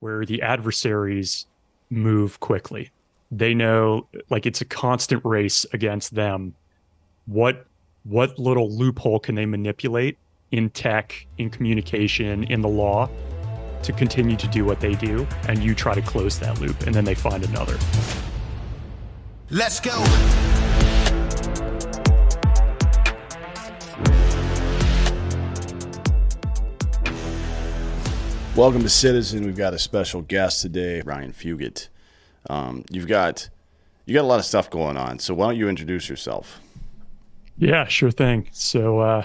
where the adversaries move quickly. They know, like, it's a constant race against them. What what little loophole can they manipulate in tech, in communication, in the law to continue to do what they do? And you try to close that loop, and then they find another. Let's go. Welcome to Citizen. We've got a special guest today, Ryan Fugit. You got a lot of stuff going on, so why don't you introduce yourself? Yeah, sure thing. So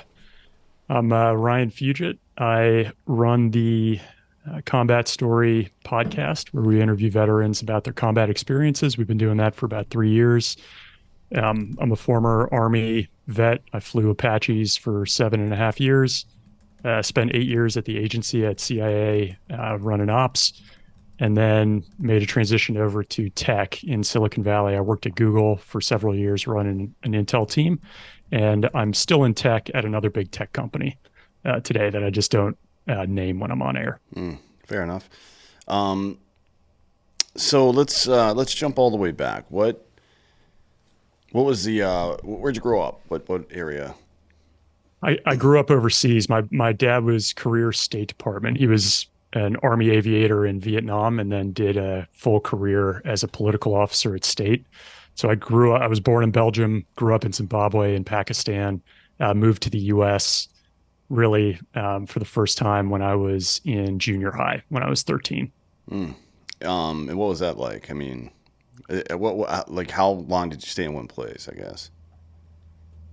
I'm Ryan Fugit. I run the Combat Story podcast, where we interview veterans about their combat experiences. We've been doing that for about 3 years. I'm a former Army vet. I flew Apaches for 7.5 years. Spent 8 years at the agency at CIA running ops, and then made a transition over to tech in Silicon Valley. I worked at Google for several years running an Intel team, and I'm still in tech at another big tech company today that I just don't name when I'm on air. Fair enough. So let's jump all the way back. What was the where'd you grow up? What area? I grew up overseas. My dad was career State Department. He was an Army aviator in Vietnam, and then did a full career as a political officer at State. So I was born in Belgium, grew up in Zimbabwe and Pakistan, moved to the US really for the first time when I was in junior high, when I was 13. And what was that like? I mean, like how long did you stay in one place, I guess?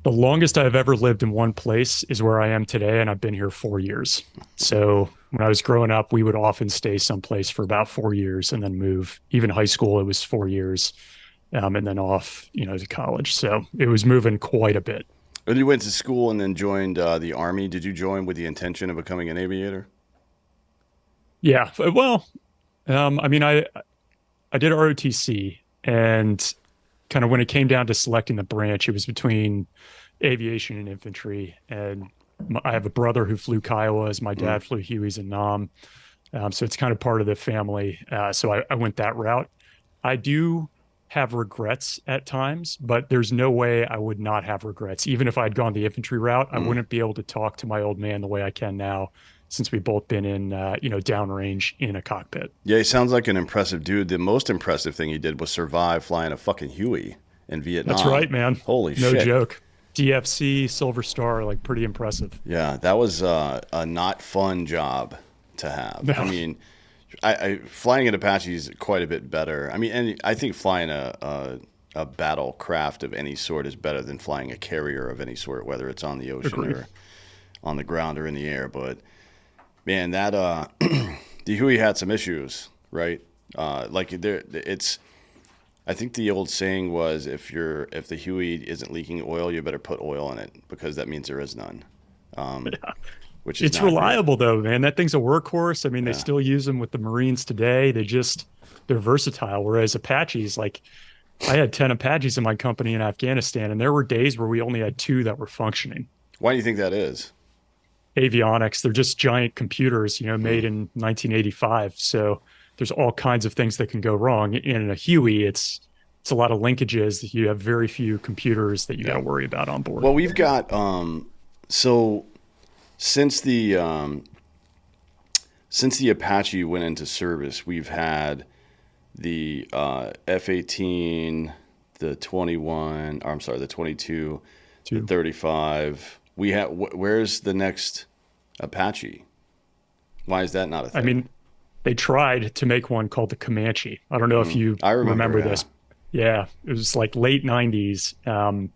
The longest I've ever lived in one place is where I am today, and I've been here 4 years. So when I was growing up, we would often stay someplace for about 4 years and then move. Even high school, it was 4 years, and then off, to college. So it was moving quite a bit. When you went to school and then joined the Army, did you join with the intention of becoming an aviator? Yeah, well, I mean, I did ROTC, and kind of when it came down to selecting the branch, it was between aviation and infantry. And I have a brother who flew Kiowas. My dad flew Hueys and Nam. So it's kind of part of the family. So I went that route. I do have regrets at times, but there's no way I would not have regrets. Even if I'd gone the infantry route, I wouldn't be able to talk to my old man the way I can now, since we've both been in, downrange in a cockpit. Yeah, he sounds like an impressive dude. The most impressive thing he did was survive flying a fucking Huey in Vietnam. That's right, man. Holy no shit. No joke. DFC, Silver Star, like pretty impressive. Yeah, that was a not fun job to have. No. I mean, I flying an Apache is quite a bit better. I mean, and I think flying a battle craft of any sort is better than flying a carrier of any sort, whether it's on the ocean or on the ground or in the air. But man, that the Huey had some issues, right? I think the old saying was, if the Huey isn't leaking oil, you better put oil in it, because that means there is none. Yeah. Which is it's reliable though, man. That thing's a workhorse. I mean, they still use them with the Marines today. They're versatile. Whereas Apaches, like, I had 10 Apaches in my company in Afghanistan, and there were days where we only had 2 that were functioning. Why do you think that is? Avionics. They're just giant computers, made in 1985. So there's all kinds of things that can go wrong. In a Huey, it's a lot of linkages. You have very few computers that you got to worry about on board. Well, we've got so since the Apache went into service, we've had the F-18, the 21, or I'm sorry, the 22, the 35. Where's the next Apache? Why is that not a thing? I mean, they tried to make one called the Comanche. I don't know if you remember this. Yeah, it was like late 90s. And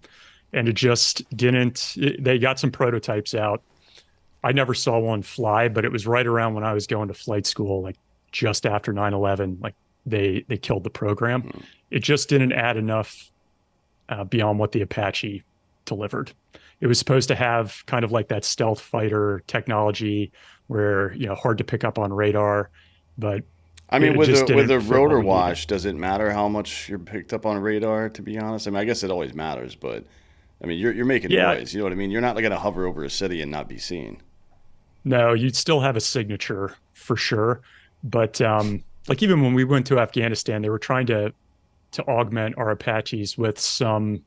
it just didn't. They got some prototypes out. I never saw one fly, but it was right around when I was going to flight school, like just after 9/11. Like they killed the program. It just didn't add enough beyond what the Apache delivered. It was supposed to have kind of like that stealth fighter technology where, hard to pick up on radar. But I mean, with the rotor wash, does it matter how much you're picked up on radar, to be honest? I mean, I guess it always matters, but I mean, you're making noise. You know what I mean? You're not going to hover over a city and not be seen. No, you'd still have a signature for sure. But like even when we went to Afghanistan, they were trying to augment our Apaches with some.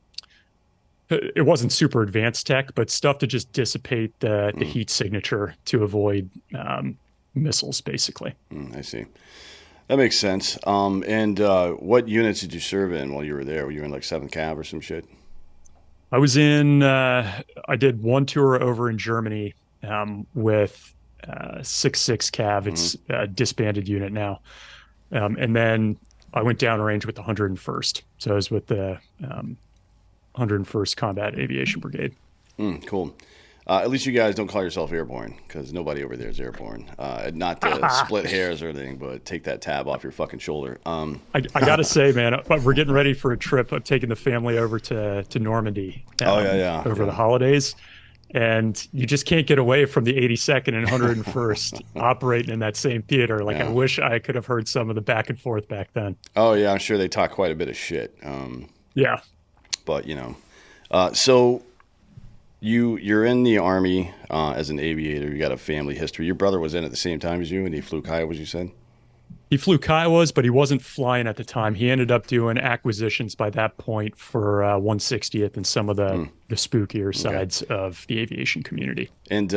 It wasn't super advanced tech, but stuff to just dissipate the Mm, heat signature to avoid missiles, basically. I see. That makes sense. And what units did you serve in while you were there? Were you in like 7th Cav or some shit? I was in. I did one tour over in Germany with 6 Cav. Hmm. It's a disbanded unit now, and then I went downrange with the 101st. So I was with the 101st Combat Aviation Brigade. Mm, cool. At least you guys don't call yourself airborne, because nobody over there is airborne. Not to split hairs or anything, but take that tab off your fucking shoulder. I gotta say, man, we're getting ready for a trip. I'm taking the family over to Normandy Oh yeah, yeah, over the yeah, holidays, and you just can't get away from the 82nd and 101st operating in that same theater. Like I yeah. wish I could have heard some of the back and forth back then. Oh yeah, I'm sure they talk quite a bit of shit. Yeah, But so you're in the army as an aviator. You got a family history. Your brother was in at the same time as you, and he flew Kiowas. You said. he flew Kiowas, but he wasn't flying at the time. He ended up doing acquisitions by that point for 160th and some of the spookier Okay. sides of the aviation community. And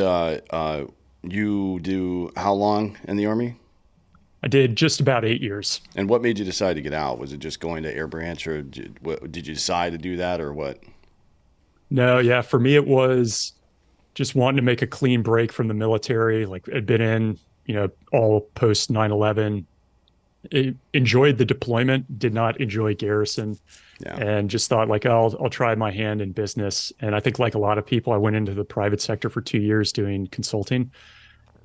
you do how long in the army? I did just about 8 years. And what made you decide to get out? Was it just going to Air Branch, or did you decide to do that, or what? No, yeah, for me it was just wanting to make a clean break from the military. Like I'd been in, all post 9/11. Enjoyed the deployment, did not enjoy garrison, Yeah. and just thought like I'll try my hand in business. And I think like a lot of people, I went into the private sector for 2 years doing consulting,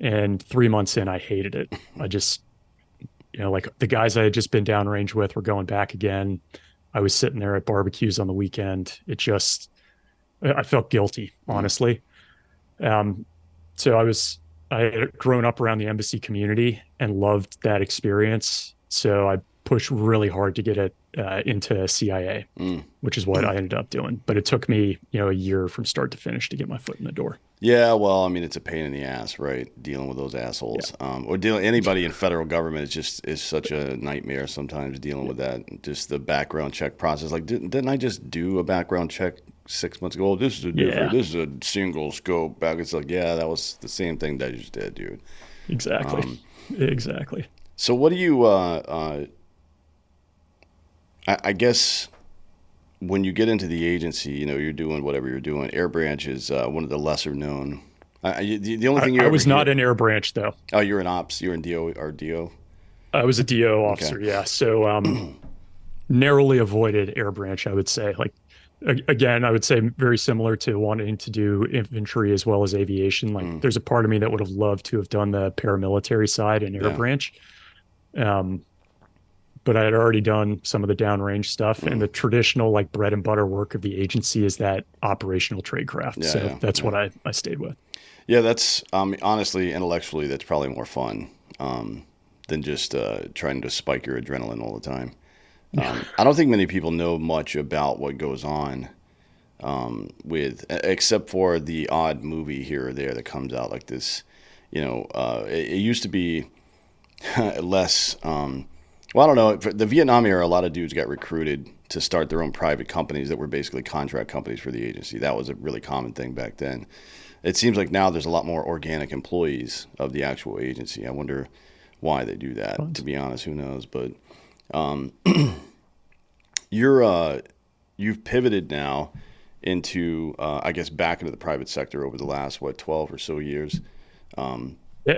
and 3 months in, I hated it. I just, like the guys I had just been downrange with were going back again. I was sitting there at barbecues on the weekend. I felt guilty, Mm. honestly. Um, so I had grown up around the embassy community and loved that experience. So I pushed really hard to get it into CIA, Mm. which is what I ended up doing. But it took me, a year from start to finish to get my foot in the door. Yeah, well, I mean, it's a pain in the ass, right? Dealing with those Yeah. assholes, or dealing anybody in federal government is such a nightmare sometimes dealing with that. Just the background check process. Like, didn't I just do a background check 6 months ago? This is a different. Yeah, This is a single scope back. It's like, yeah, that was the same thing that I just did, dude. exactly. Um, Exactly. so what do you? I guess when you get into the agency, you're doing whatever you're doing. Air Branch is one of the lesser known. The only thing you I ever was not hear. in Air Branch though. Oh, you're in ops. You're in DO or DO. I was a DO Okay. officer. Yeah. So narrowly avoided Air Branch, I would say. Like again, I would say very similar to wanting to do infantry as well as aviation. Like Mm, there's a part of me that would have loved to have done the paramilitary side in Air yeah. Branch. Um, but I had already done some of the downrange stuff, and Mm, the traditional like bread and butter work of the agency is that operational tradecraft. yeah. So Yeah. that's Yeah. what I stayed with. Yeah. That's honestly, intellectually, that's probably more fun than just trying to spike your adrenaline all the time. I don't think many people know much about what goes on except for the odd movie here or there that comes out like this. It used to be less. Well, I don't know. For the Vietnam era, a lot of dudes got recruited to start their own private companies that were basically contract companies for the agency. That was a really common thing back then. It seems like now there's a lot more organic employees of the actual agency. I wonder why they do that. To But be honest, who knows? But you're you've pivoted now into I guess back into the private sector over the last 12 or so years. Um, yeah,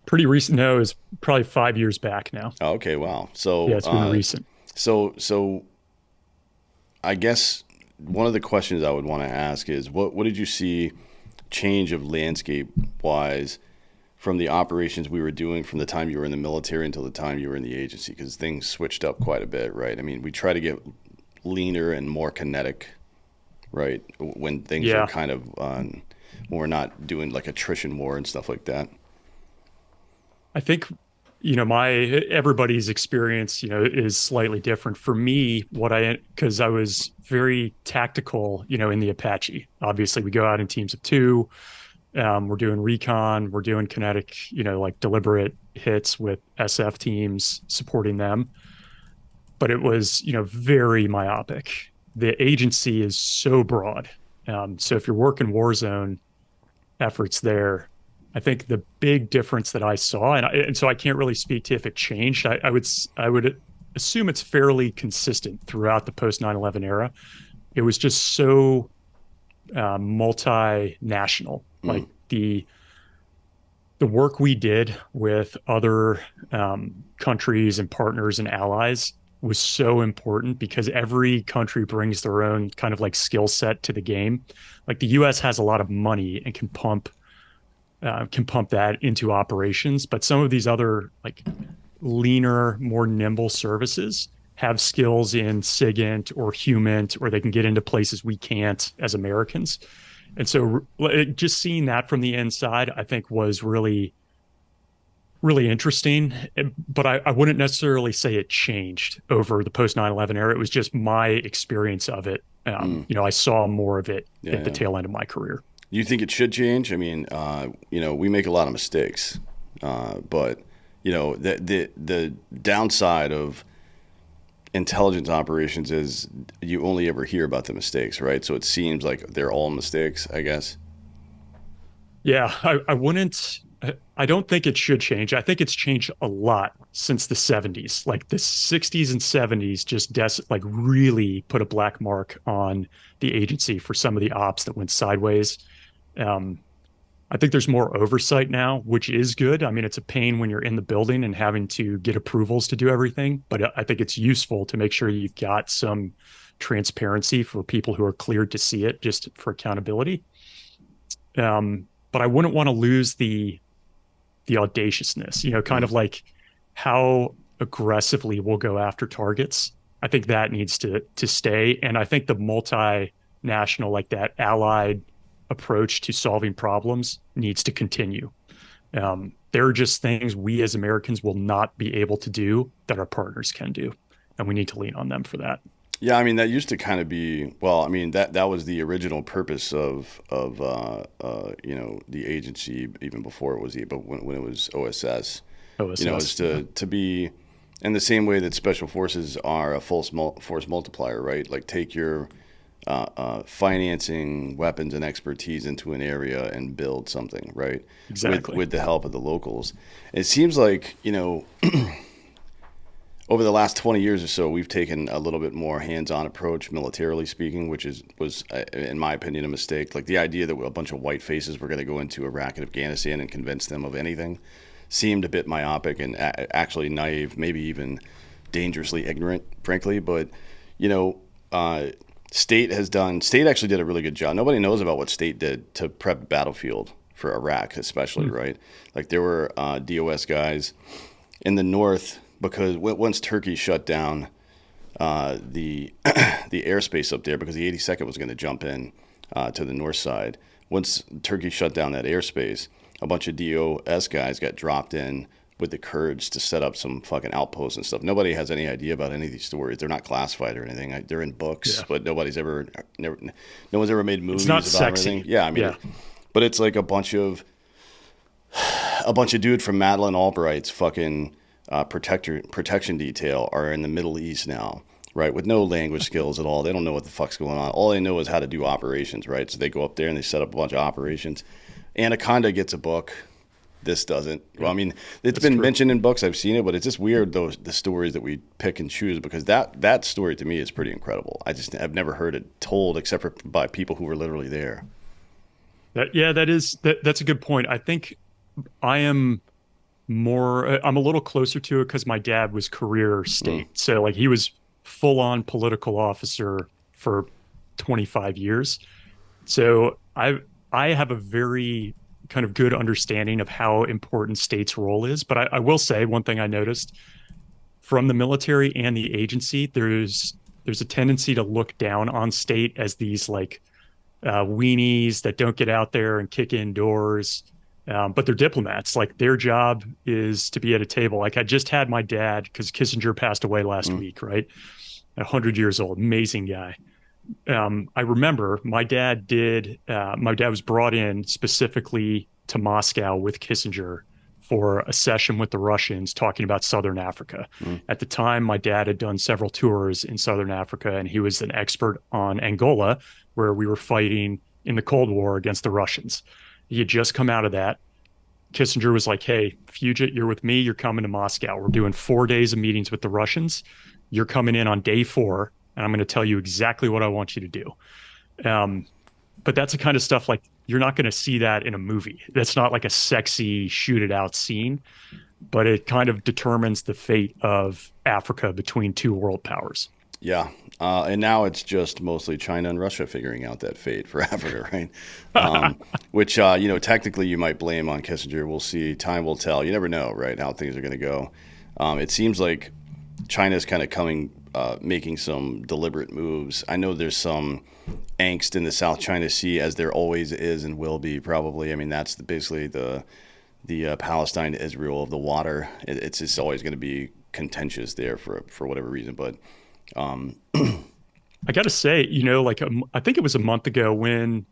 pretty recent. No, is probably 5 years back now. oh, okay, wow. Yeah, So it's been recent. so I guess one of the questions I would want to ask is what did you see change of landscape wise from the operations we were doing from the time you were in the military until the time you were in the agency? Because things switched up quite a bit, right? I mean, we try to get leaner and more kinetic, right? When things are Yeah. kind of when we're not doing like attrition war and stuff like that. I think, my everybody's experience, is slightly different. For me, because I was very tactical, in the Apache. Obviously, we go out in teams of two. We're doing recon, we're doing kinetic, like deliberate hits with SF teams supporting them. But it was, very myopic. The agency is so broad. So if you're working war zone efforts there, I think the big difference that I saw, and so I can't really speak to if it changed. I would assume it's fairly consistent throughout the post 9/11 era. It was just so multinational. Mm. Like the work we did with other countries and partners and allies was so important because every country brings their own kind of like skill set to the game. Like the U.S. has a lot of money and can pump that into operations, but some of these other like leaner, more nimble services have skills in SIGINT or HUMINT, or they can get into places we can't as Americans. And so just seeing that from the inside, I think was really, really interesting. But I wouldn't necessarily say it changed over the post 9/11 era. It was just my experience of it. Mm. I saw more of it Yeah, at the yeah. tail end of my career. You think it should change? I mean, we make a lot of mistakes, but the downside of intelligence operations is you only ever hear about the mistakes, right? So it seems like they're all mistakes, I guess. Yeah, I wouldn't. I don't think it should change. I think it's changed a lot since the 70s. Like the 60s and 70s just like really put a black mark on the agency for some of the ops that went sideways. Um, I think there's more oversight now, which is good. I mean, it's a pain when you're in the building and having to get approvals to do everything, but I think it's useful to make sure you've got some transparency for people who are cleared to see it, just for accountability. But I wouldn't want to lose the audaciousness, kind Mm. of like how aggressively we'll go after targets. I think that needs to stay. And I think the multinational, like that allied approach to solving problems needs to continue. There are just things we as Americans will not be able to do that our partners can do. And we need to lean on them for that. Yeah, I mean that used to kind of be well. I mean that was the original purpose of the agency even before it was but when it was OSS, is OSS. Yeah. to be in the same way that special forces are a force multiplier, right? Like take your financing, weapons, and expertise into an area and build something, right? With Exactly. the help of the locals. It seems like over the last 20 years or so, we've taken a little bit more hands-on approach, militarily speaking, which was, in my opinion, a mistake. Like the idea that a bunch of white faces were going to go into Iraq and Afghanistan and convince them of anything seemed a bit myopic and actually naive, maybe even dangerously ignorant, frankly. But you know, state actually did a really good job. Nobody knows about what state did to prep the battlefield for Iraq, especially, Hmm. right? Like there were DOS guys in the north because once Turkey shut down the the airspace up there, because the 82nd was going to jump in to the north side. Once Turkey shut down that airspace, a bunch of DOS guys got dropped in with the Kurds to set up some fucking outposts and stuff. Nobody has any idea about any of these stories. They're not classified or anything. They're in books, Yeah. but no one's ever made It's movies not about everything. sexy. Yeah, I mean, Yeah. but it's like a bunch of dude from Madeleine Albright's fucking protection detail are in the Middle East now, right? With no language skills at all. They don't know what the fuck's going on. All they know is how to do operations, right? So they go up there and they set up a bunch of operations. Anaconda gets a book. This doesn't. Well, I mean, it's That's been true. mentioned in books. I've seen it, but it's just weird the stories that we pick and choose because that story to me is pretty incredible. I've never heard it told except for by people who were literally there. Yeah, that's a good point. I think I am I'm a little closer to it because my dad was career Mm, state. So like he was full on political officer for 25 years. So I have a very kind of good understanding of how important state's role is. But I will say one thing I noticed from the military and the agency, there's a tendency to look down on state as these like weenies that don't get out there and kick in doors. But they're diplomats. Like their job is to be at a table. Like I just had my dad because Kissinger passed away last mm, week, right? 100 years old, amazing guy. I remember my dad did. My dad was brought in specifically to Moscow with Kissinger for a session with the Russians talking about Southern Africa. Mm. At the time, my dad had done several tours in Southern Africa, and he was an expert on Angola, where we were fighting in the Cold War against the Russians. He had just come out of that. Kissinger was like, "Hey, Fugit, you're with me. You're coming to Moscow. We're doing 4 days of meetings with the Russians. You're coming in on day 4, and I'm going to tell you exactly what I want you to do." Um, but that's the kind of stuff like you're not going to see that in a movie. That's not like a sexy shoot it out scene, but it kind of determines the fate of Africa between two world powers. Yeah. And now it's just mostly China and Russia figuring out that fate for Africa, right? Which, technically you might blame on Kissinger. We'll see. Time will tell. You never know, right, how things are going to go. It seems like China's kind of making some deliberate moves. I know there's some angst in the South China Sea, as there always is and will be, probably. I mean, that's basically the Palestine to Israel of the water. It's just always going to be contentious there for whatever reason. But I got to say, I think it was a month ago when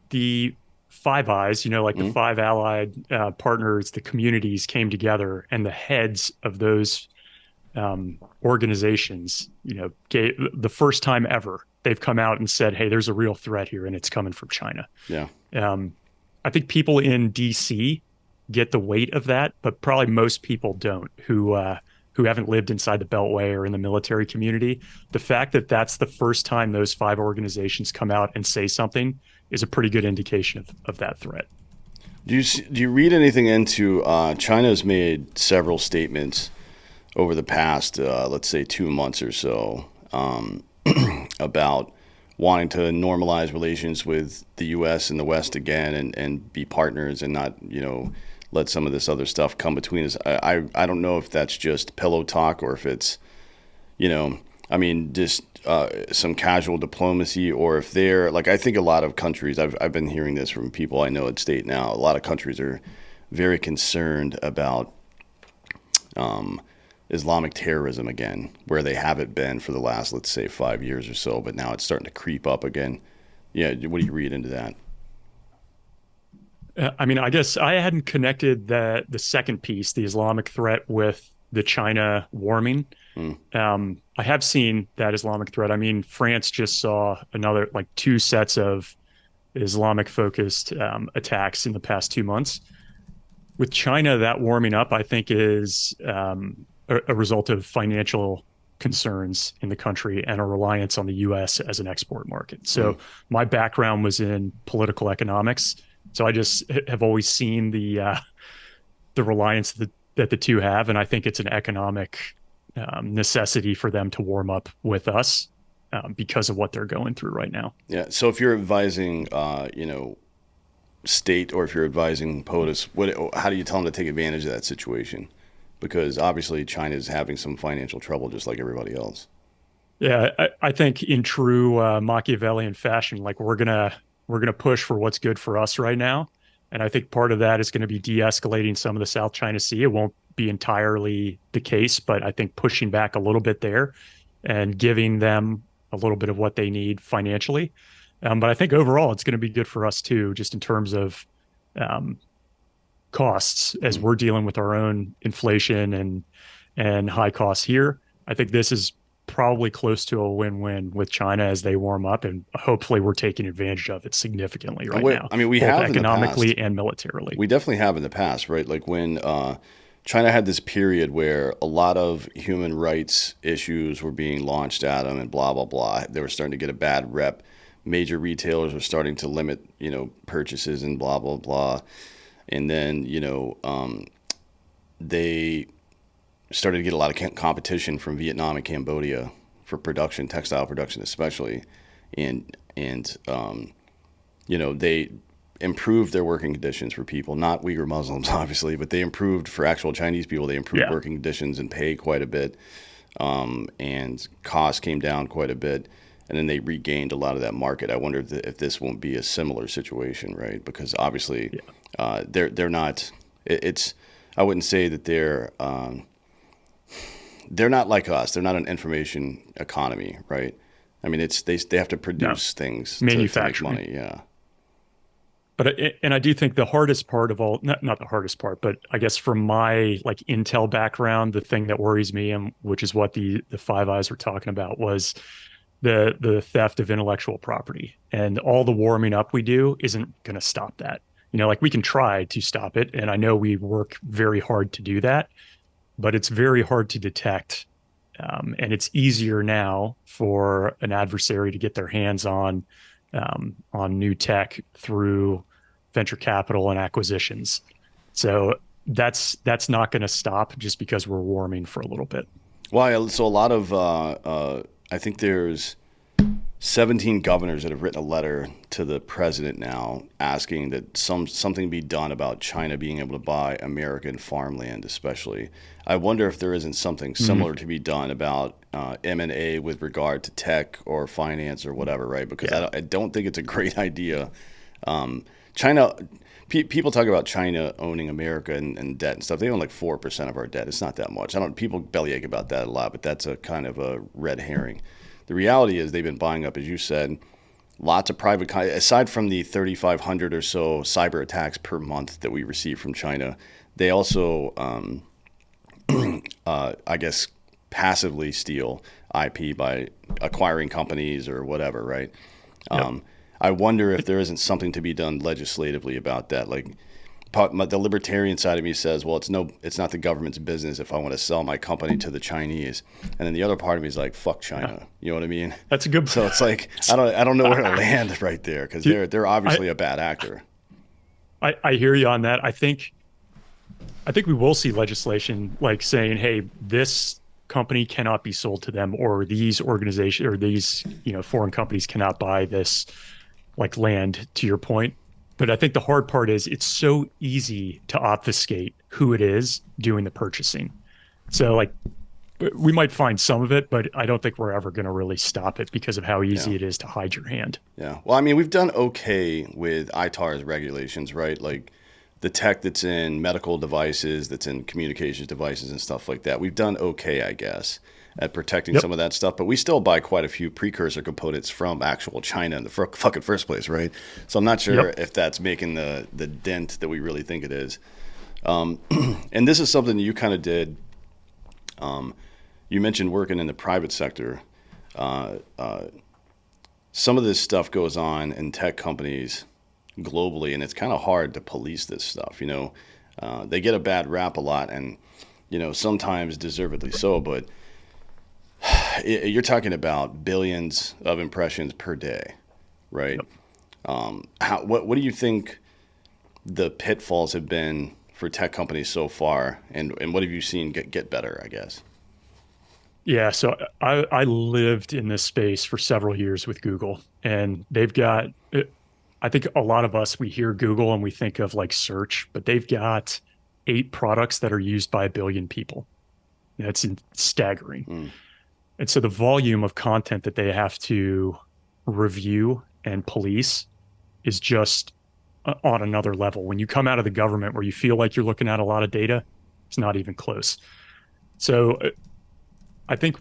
the Five Eyes, like the mm, five allied partners, the communities came together, and the heads of those organizations, gave the first time ever they've come out and said, "Hey, there's a real threat here, and it's coming from China." yeah. Um, I think people in DC get the weight of that, but probably most people don't who haven't lived inside the Beltway or in the military community. The fact that that's the first time those five organizations come out and say something is a pretty good indication of that threat. Do you read anything into China's made several statements over the past, let's say, 2 months or so, about wanting to normalize relations with the U.S. and the West again, and be partners, and not, let some of this other stuff come between us. I don't know if that's just pillow talk, or if it's, just some casual diplomacy, or if they're like, I think a lot of countries, I've been hearing this from people I know at State now, a lot of countries are very concerned about Islamic terrorism again, where they haven't been for the last, let's say, 5 years or so, but now it's starting to creep up again. Yeah, what do you read into that? I guess I hadn't connected the second piece, the Islamic threat, with the China warming. Mm, I have seen that Islamic threat. I mean, France just saw another like two sets of Islamic focused attacks in the past 2 months. With China, that warming up, I think, is a result of financial concerns in the country and a reliance on the U.S. as an export market. So mm. my background was in political economics. So I just have always seen the reliance that the two have, and I think it's an economic necessity for them to warm up with us because of what they're going through right now. Yeah. So if you're advising, State, or if you're advising POTUS, how do you tell them to take advantage of that situation? Because obviously China is having some financial trouble, just like everybody else. Yeah, I think in true Machiavellian fashion, like we're gonna push for what's good for us right now, and I think part of that is going to be de-escalating some of the South China Sea. It won't be entirely the case, but I think pushing back a little bit there and giving them a little bit of what they need financially. But I think overall it's going to be good for us too, just in terms of um, costs as Mm. we're dealing with our own inflation and high costs here. I think this is probably close to a win-win with China as they warm up, and hopefully we're taking advantage of it significantly right now, We both have in the past. economically and militarily. We definitely have in the past, right? Like when China had this period where a lot of human rights issues were being launched at them, and blah blah blah. They were starting to get a bad rep. Major retailers were starting to limit, purchases, and blah blah blah. And then, they started to get a lot of competition from Vietnam and Cambodia for production, textile production especially, and they improved their working conditions for people, not Uyghur Muslims obviously, but they improved for actual Chinese people. They improved Yeah. working conditions and pay quite a bit, and costs came down quite a bit. And then they regained a lot of that market. I wonder if this won't be a similar situation, right? Because obviously, Yeah. they're not. It's I wouldn't say that they're not like us. They're not an information economy, right? I mean, they have to No, produce things to make manufacturing. money. Yeah. But and I do think the hardest part of all, not the hardest part, but I guess from my like Intel background, the thing that worries me, and which is what the Five Eyes were talking about, was the theft of intellectual property. And all the warming up we do isn't going to stop that. Like we can try to stop it, and I know we work very hard to do that, but it's very hard to detect. And it's easier now for an adversary to get their hands on new tech through venture capital and acquisitions. So that's not going to stop just because we're warming for a little bit. Well, so a lot of I think there's 17 governors that have written a letter to the president now asking that something be done about China being able to buy American farmland, especially. I wonder if there isn't something similar to be done about M&A with regard to tech or finance or whatever, right? Because Yeah. I don't think it's a great idea. China, people talk about China owning America and debt and stuff. They own like 4% of our debt. It's not that much. People bellyache about that a lot, but that's a kind of a red herring. The reality is they've been buying up, as you said, lots of private, aside from the 3,500 or so cyber attacks per month that we receive from China, they also, I guess, passively steal IP by acquiring companies or whatever, right? Yep. I wonder if there isn't something to be done legislatively about that. Like the libertarian side of me says, well, it's not the government's business if I want to sell my company to the Chinese. And then the other part of me is like, fuck China. You know what I mean? That's a good. So it's like I don't know where to land right there because they're obviously a bad actor. I hear you on that. I think we will see legislation like saying, hey, this company cannot be sold to them, or these organizations or these, foreign companies cannot buy this like land, to your point. But I think the hard part is it's so easy to obfuscate who it is doing the purchasing. So like we might find some of it, but I don't think we're ever going to really stop it because of how Yeah. easy it is to hide your hand. Yeah. Well, I mean, we've done okay with ITAR's regulations, right? Like the tech that's in medical devices, that's in communications devices and stuff like that. We've done okay, I guess, at protecting Yep. some of that stuff, but we still buy quite a few precursor components from actual China in the fucking first place, right? So I'm not sure Yep. if that's making the dent that we really think it is. And this is something you kind of did. You mentioned working in the private sector. Uh, uh, some of this stuff goes on in tech companies globally, and it's kind of hard to police this stuff. They get a bad rap a lot, and sometimes deservedly so. But you're talking about billions of impressions per day, right? Yep. What do you think the pitfalls have been for tech companies so far, and what have you seen get better, I guess? Yeah, so I lived in this space for several years with Google, and they've got, I think a lot of us, we hear Google and we think of like search, but they've got 8 products that are used by a billion people. That's staggering. Mm, And so the volume of content that they have to review and police is just on another level. When you come out of the government where you feel like you're looking at a lot of data, it's not even close. So I think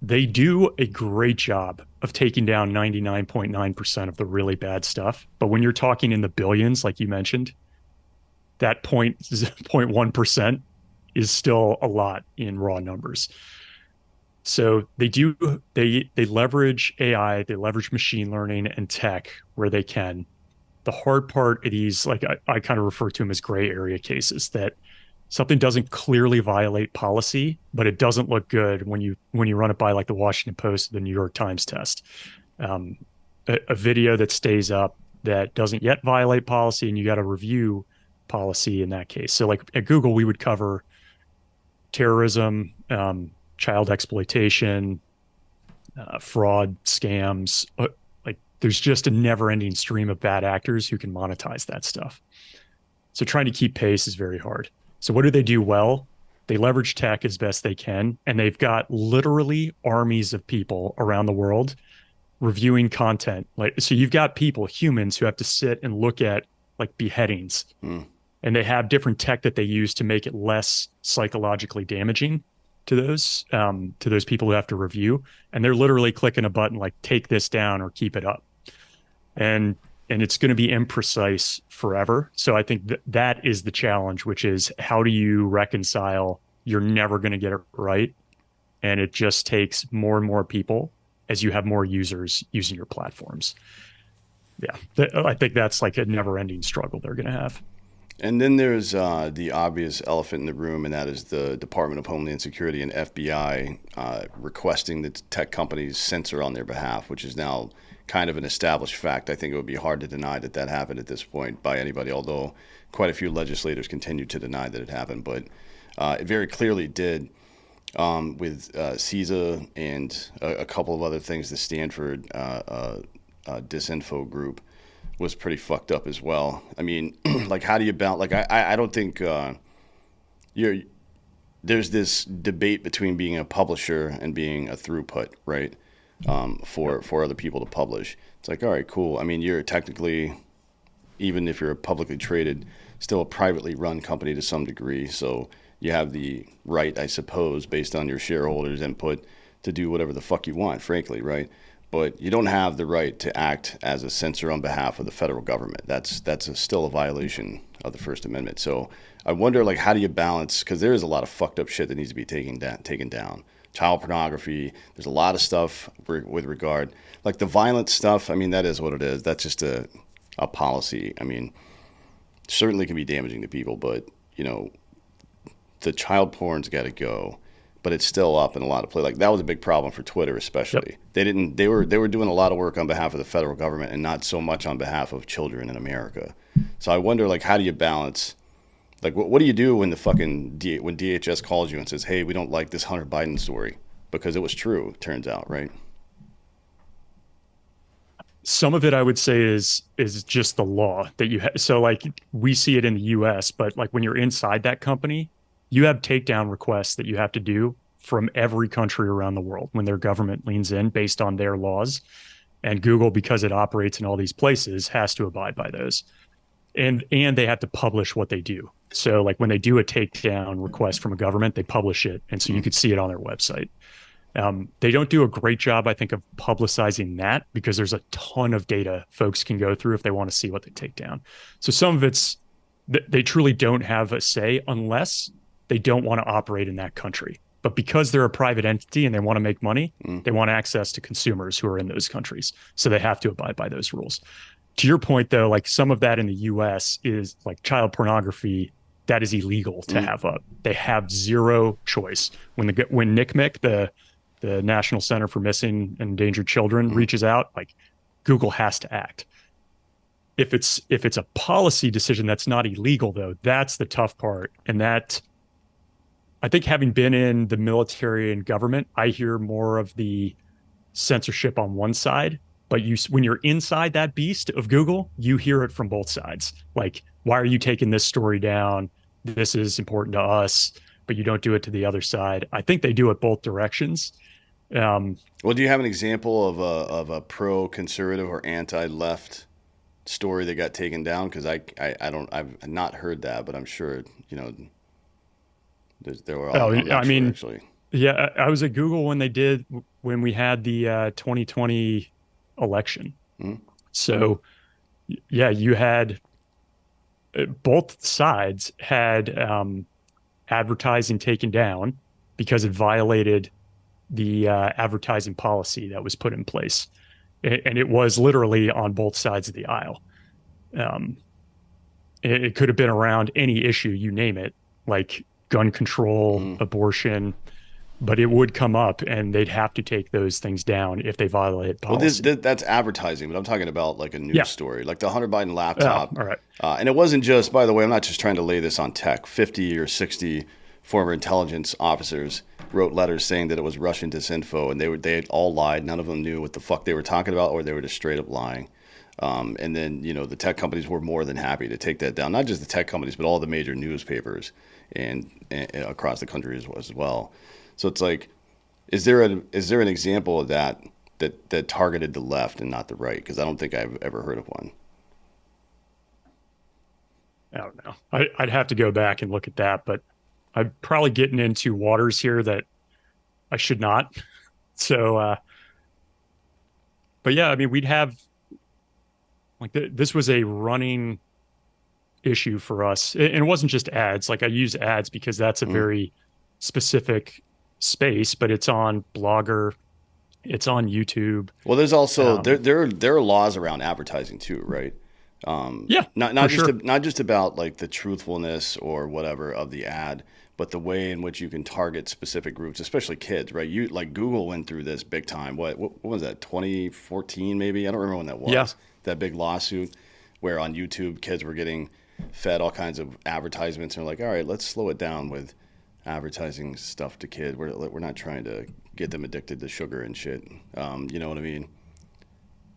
they do a great job of taking down 99.9% of the really bad stuff. But when you're talking in the billions, like you mentioned, that 0.1% is still a lot in raw numbers. So they leverage AI, they leverage machine learning and tech where they can. The hard part of these, like I kind of refer to them as gray area cases, that something doesn't clearly violate policy, but it doesn't look good when you run it by like the Washington Post or the New York Times test. Um, a video that stays up that doesn't yet violate policy, and you got to review policy in that case. So like at Google, we would cover terrorism, child exploitation, fraud, scams. Like there's just a never-ending stream of bad actors who can monetize that stuff. So trying to keep pace is very hard. So what do they do well? They leverage tech as best they can, and they've got literally armies of people around the world reviewing content. Like, so you've got people, humans, who have to sit and look at like beheadings, mm, and they have different tech that they use to make it less psychologically damaging to those people who have to review, and they're literally clicking a button like take this down or keep it up, and it's going to be imprecise forever. So I think that is the challenge, which is how do you reconcile you're never going to get it right, and it just takes more and more people as you have more users using your platforms. Yeah, I think that's like a never-ending struggle they're going to have. And then there's the obvious elephant in the room, and that is the Department of Homeland Security and FBI requesting that tech companies censor on their behalf, which is now kind of an established fact. I think it would be hard to deny that that happened at this point by anybody, although quite a few legislators continue to deny that it happened. But it very clearly did with CISA and a couple of other things. The Stanford disinfo group was pretty fucked up as well. I mean, like, how do you balance? Like, I don't think there's this debate between being a publisher and being a throughput, right? For other people to publish. It's like, all right, cool. I mean, you're technically, even if you're a publicly traded, still a privately run company to some degree. So you have the right, I suppose, based on your shareholders' input, to do whatever the fuck you want, frankly, right? But you don't have the right to act as a censor on behalf of the federal government. That's still a violation of the First Amendment. So I wonder, like, how do you balance? Because there is a lot of fucked up shit that needs to be taken down. Child pornography. There's a lot of stuff with regard, like the violent stuff. I mean, that is what it is. That's just a policy. I mean, certainly can be damaging to people, but the child porn's got to go. But it's still up in a lot of places. Like, that was a big problem for Twitter, especially. Yep. They were doing a lot of work on behalf of the federal government and not so much on behalf of children in America. So I wonder, like, how do you balance? Like, what do you do when when DHS calls you and says, "Hey, we don't like this Hunter Biden story," because it was true, it turns out, right? Some of it I would say is just the law that you have. So like we see it in the US, but like when you're inside that company, you have takedown requests that you have to do from every country around the world when their government leans in based on their laws. And Google, because it operates in all these places, has to abide by those. And they have to publish what they do. So like when they do a takedown request from a government, they publish it. And so you could see it on their website. They don't do a great job, I think, of publicizing that because there's a ton of data folks can go through if they want to see what they take down. So some of it's, they truly don't have a say unless they don't want to operate in that country. But because they're a private entity and they want to make money, they want access to consumers who are in those countries. So they have to abide by those rules. To your point, though, like some of that in the US is like child pornography. That is illegal to have up. They have zero choice. When NCMEC, the National Center for Missing and Endangered Children, reaches out, like Google has to act. If it's a policy decision that's not illegal, though, that's the tough part. And that, I think, having been in the military and government, I hear more of the censorship on one side. But when you're inside that beast of Google, you hear it from both sides. Like, why are you taking this story down? This is important to us, but you don't do it to the other side. I think they do it both directions. Well, do you have an example of a pro-conservative or anti-left story that got taken down? Because I've not heard that, but I'm sure there were. I mean, actually, yeah, I was at Google when we had the 2020 election. So, yeah, you had both sides had advertising taken down because it violated the advertising policy that was put in place. And it was literally on both sides of the aisle. It could have been around any issue, you name it, like gun control, abortion, but it would come up and they'd have to take those things down if they violate policy. Well, that's advertising, but I'm talking about like a news story, like the Hunter Biden laptop. All right. And it wasn't just, by the way, I'm not just trying to lay this on tech. 50 or 60 former intelligence officers wrote letters saying that it was Russian disinfo, and they had all lied. None of them knew what the fuck they were talking about, or they were just straight up lying. And then, the tech companies were more than happy to take that down. Not just the tech companies, but all the major newspapers and across the country as well. So it's like, is there an example of that targeted the left and not the right? Because I don't think I've ever heard of one. I don't know. I'd have to go back and look at that, but I'm probably getting into waters here that I should not. So, but yeah, I mean, we'd have like this was a running issue for us. And it wasn't just ads. Like I use ads because that's a Mm. very specific space, but it's on Blogger, it's on YouTube. Well, there's also Um, there are laws around advertising too, right? yeah, Not for not just sure. not just about like the truthfulness or whatever of the ad, but the way in which you can target specific groups, especially kids, right? You like Google went through this big time. What was that? 2014 maybe? I don't remember when that Yeah. was. That big lawsuit where on YouTube kids were getting fed all kinds of advertisements and they're like, all right, let's slow it down with advertising stuff to kids. We're not trying to get them addicted to sugar and shit. You know what I mean?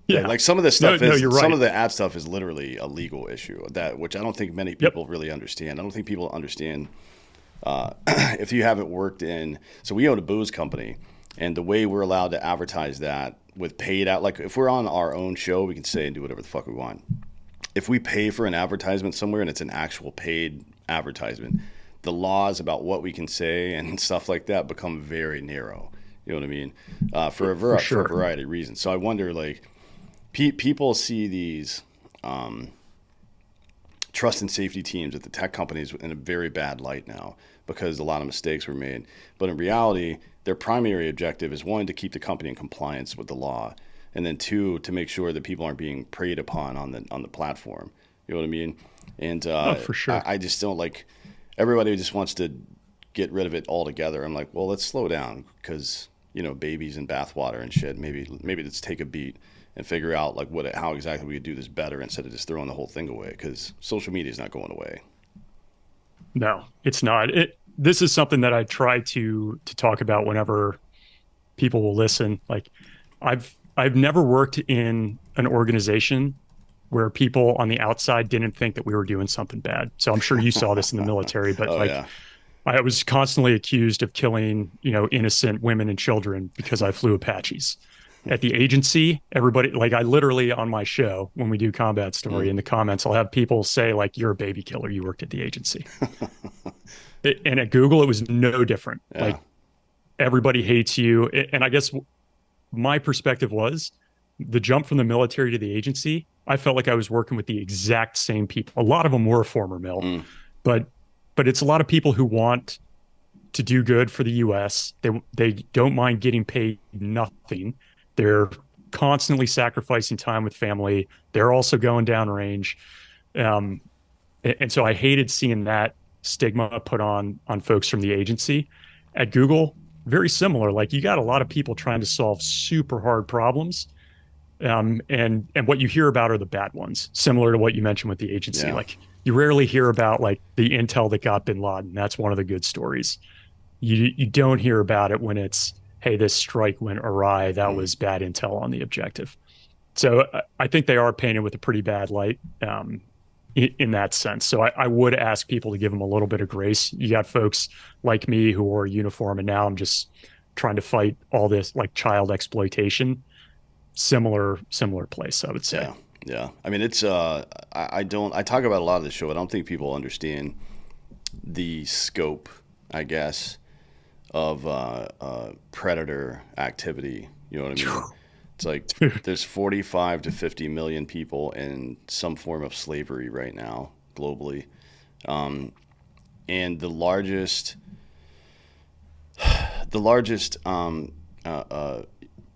Yeah. Like some of this No, stuff no, is you're some right. of the ad stuff is literally a legal issue that which I don't think many Yep. people really understand. I don't think people understand if you haven't worked in. So we own a booze company, and the way we're allowed to advertise that with paid out, like if we're on our own show, we can say and do whatever the fuck we want. If we pay for an advertisement somewhere and it's an actual paid advertisement, the laws about what we can say and stuff like that become very narrow. You know what I mean? For For a sure. variety of reasons. So I wonder, like, people see these trust and safety teams at the tech companies in a very bad light now because a lot of mistakes were made. But in reality, their primary objective is one, to keep the company in compliance with the law, and then two, to make sure that people aren't being preyed upon on the platform. You know what I mean? And Oh, for sure. I just don't like everybody just wants to get rid of it altogether. I'm like, well, let's slow down because babies and bathwater and shit. Maybe let's take a beat and figure out like how exactly we could do this better instead of just throwing the whole thing away because social media is not going away. No, it's not. This is something that I try to talk about whenever people will listen. Like I've never worked in an organization where people on the outside didn't think that we were doing something bad. So I'm sure you saw this in the military, but Oh like yeah, I was constantly accused of killing, innocent women and children because I flew Apaches. At the agency, everybody, like I literally on my show, when we do combat story mm. in the comments, I'll have people say like, you're a baby killer. You worked at the agency. And at Google, it was no different. Yeah, Like everybody hates you. And I guess my perspective was the jump from the military to the agency. I felt like I was working with the exact same people. A lot of them were former mil, mm. but it's a lot of people who want to do good for the US. They don't mind getting paid nothing. They're constantly sacrificing time with family. They're also going downrange. Um, and so I hated seeing that stigma put on folks from the agency. At Google, very similar. Like you got a lot of people trying to solve super hard problems. And what you hear about are the bad ones, similar to what you mentioned with the agency. Yeah. Like you rarely hear about like the intel that got bin Laden. That's one of the good stories. You don't hear about it when it's, hey, this strike went awry. That Mm. was bad intel on the objective. So I think they are painted with a pretty bad light in that sense. So I would ask people to give them a little bit of grace. You got folks like me who wore a uniform, and now I'm just trying to fight all this like child exploitation. Similar place, I would say. Yeah, yeah. I mean, it's I don't I talk about a lot of the show. I don't think people understand the scope, I guess, of predator activity. You know what I mean? It's like there's 45 to 50 million people in some form of slavery right now globally, and the largest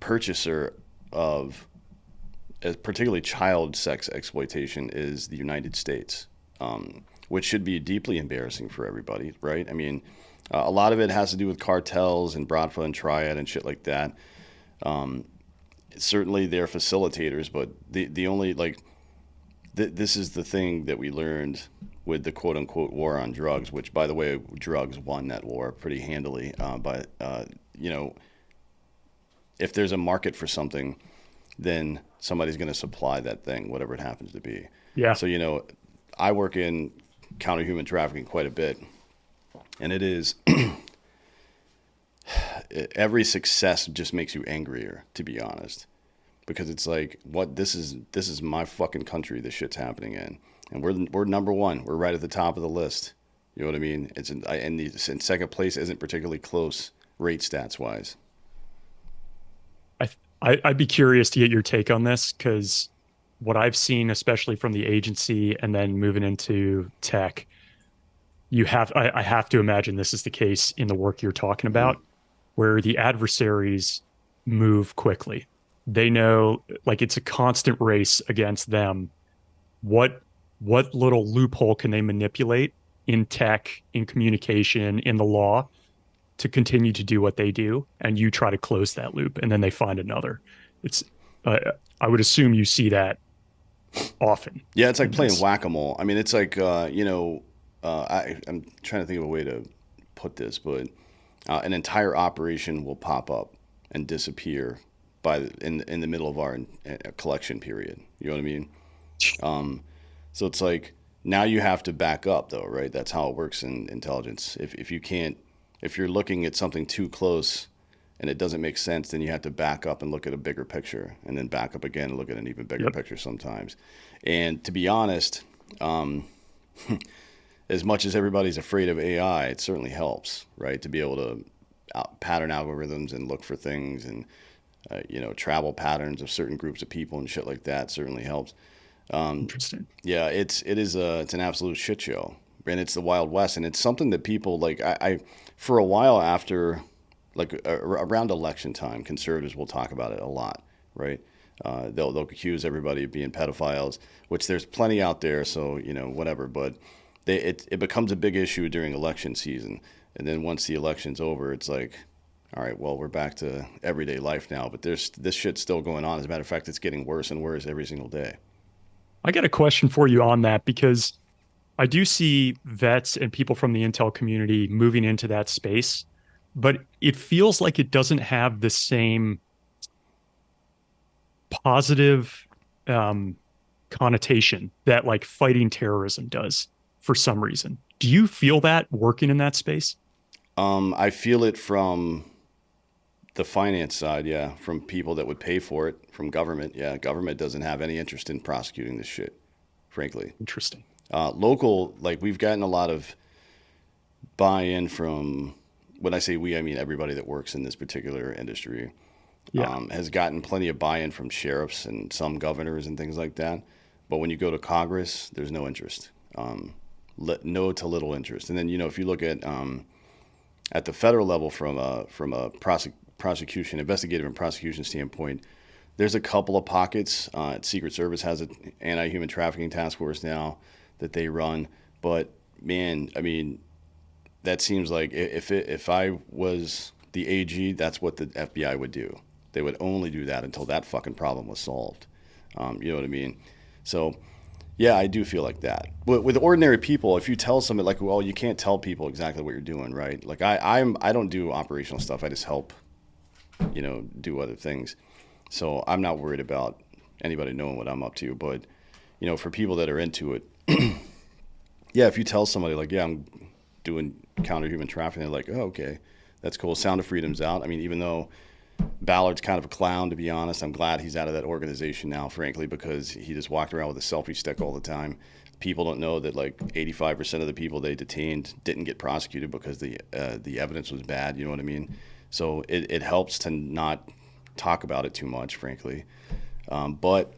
purchaser of particularly child sex exploitation is the United States, which should be deeply embarrassing for everybody, right? I mean, a lot of it has to do with cartels and Bradfa and Triad and shit like that. Certainly, they're facilitators, but the only like this is the thing that we learned with the quote unquote war on drugs, which by the way, drugs won that war pretty handily. But you know, if there's a market for something, then somebody's going to supply that thing, whatever it happens to be. Yeah, So, I work in counter human trafficking quite a bit, and it is every success just makes you angrier, to be honest, because it's like, what this is my fucking country. This shit's happening in, and we're number one. We're right at the top of the list. You know what I mean? And second place isn't particularly close rate stats wise. I'd be curious to get your take on this because what I've seen, especially from the agency and then moving into tech, I have to imagine this is the case in the work you're talking Mm. about, where the adversaries move quickly. They know like it's a constant race against them. What what little loophole can they manipulate in tech, in communication, in the law to continue to do what they do, and you try to close that loop, and then they find another. It's uh, I would assume you see that often Yeah, it's like in playing this. whack-a-mole. I mean, it's like I'm trying to think of a way to put this, but an entire operation will pop up and disappear in the middle of our collection period. You know what I mean? So it's like now you have to back up, though, right? That's how it works in intelligence. If you can't, if you're looking at something too close and it doesn't make sense, then you have to back up and look at a bigger picture, and then back up again and look at an even bigger Yep. picture sometimes. And to be honest, as much as everybody's afraid of AI, it certainly helps, right? To be able to pattern algorithms and look for things and travel patterns of certain groups of people and shit like that certainly helps. Interesting. Yeah, it's an absolute shit show, and it's the Wild West, and it's something that people like. I for a while after, like around election time, conservatives will talk about it a lot, right? They'll accuse everybody of being pedophiles, which there's plenty out there, so whatever. But it becomes a big issue during election season, and then once the election's over, it's like, all right, well, we're back to everyday life now. But there's this shit's still going on. As a matter of fact, it's getting worse and worse every single day. I got a question for you on that because I do see vets and people from the Intel community moving into that space, but it feels like it doesn't have the same positive um, connotation that like fighting terrorism does for some reason. Do you feel that working in that space? I feel it from the finance side, yeah, from people that would pay for it, from government. Yeah, government doesn't have any interest in prosecuting this shit, frankly. Interesting. Local, like we've gotten a lot of buy-in from, when I say we, I mean everybody that works in this particular industry, Yeah, has gotten plenty of buy-in from sheriffs and some governors and things like that. But when you go to Congress, there's no interest, no to little interest. And then if you look at the federal level from a prosecution, investigative and prosecution standpoint, there's a couple of pockets. Secret Service has an anti-human trafficking task force now that they run, but man, I mean, that seems like if I was the AG, that's what the FBI would do. They would only do that until that fucking problem was solved. You know what I mean? So yeah, I do feel like that. But with ordinary people, if you tell somebody like, well, you can't tell people exactly what you're doing, right? Like I don't do operational stuff. I just help, do other things. So I'm not worried about anybody knowing what I'm up to. But for people that are into it, yeah, if you tell somebody like, yeah, I'm doing counter human trafficking, they're like, oh, okay, that's cool. Sound of Freedom's out. I mean, even though Ballard's kind of a clown, to be honest, I'm glad he's out of that organization now, frankly, because he just walked around with a selfie stick all the time. People don't know that like 85% of the people they detained didn't get prosecuted because the evidence was bad. You know what I mean? So it helps to not talk about it too much, frankly. But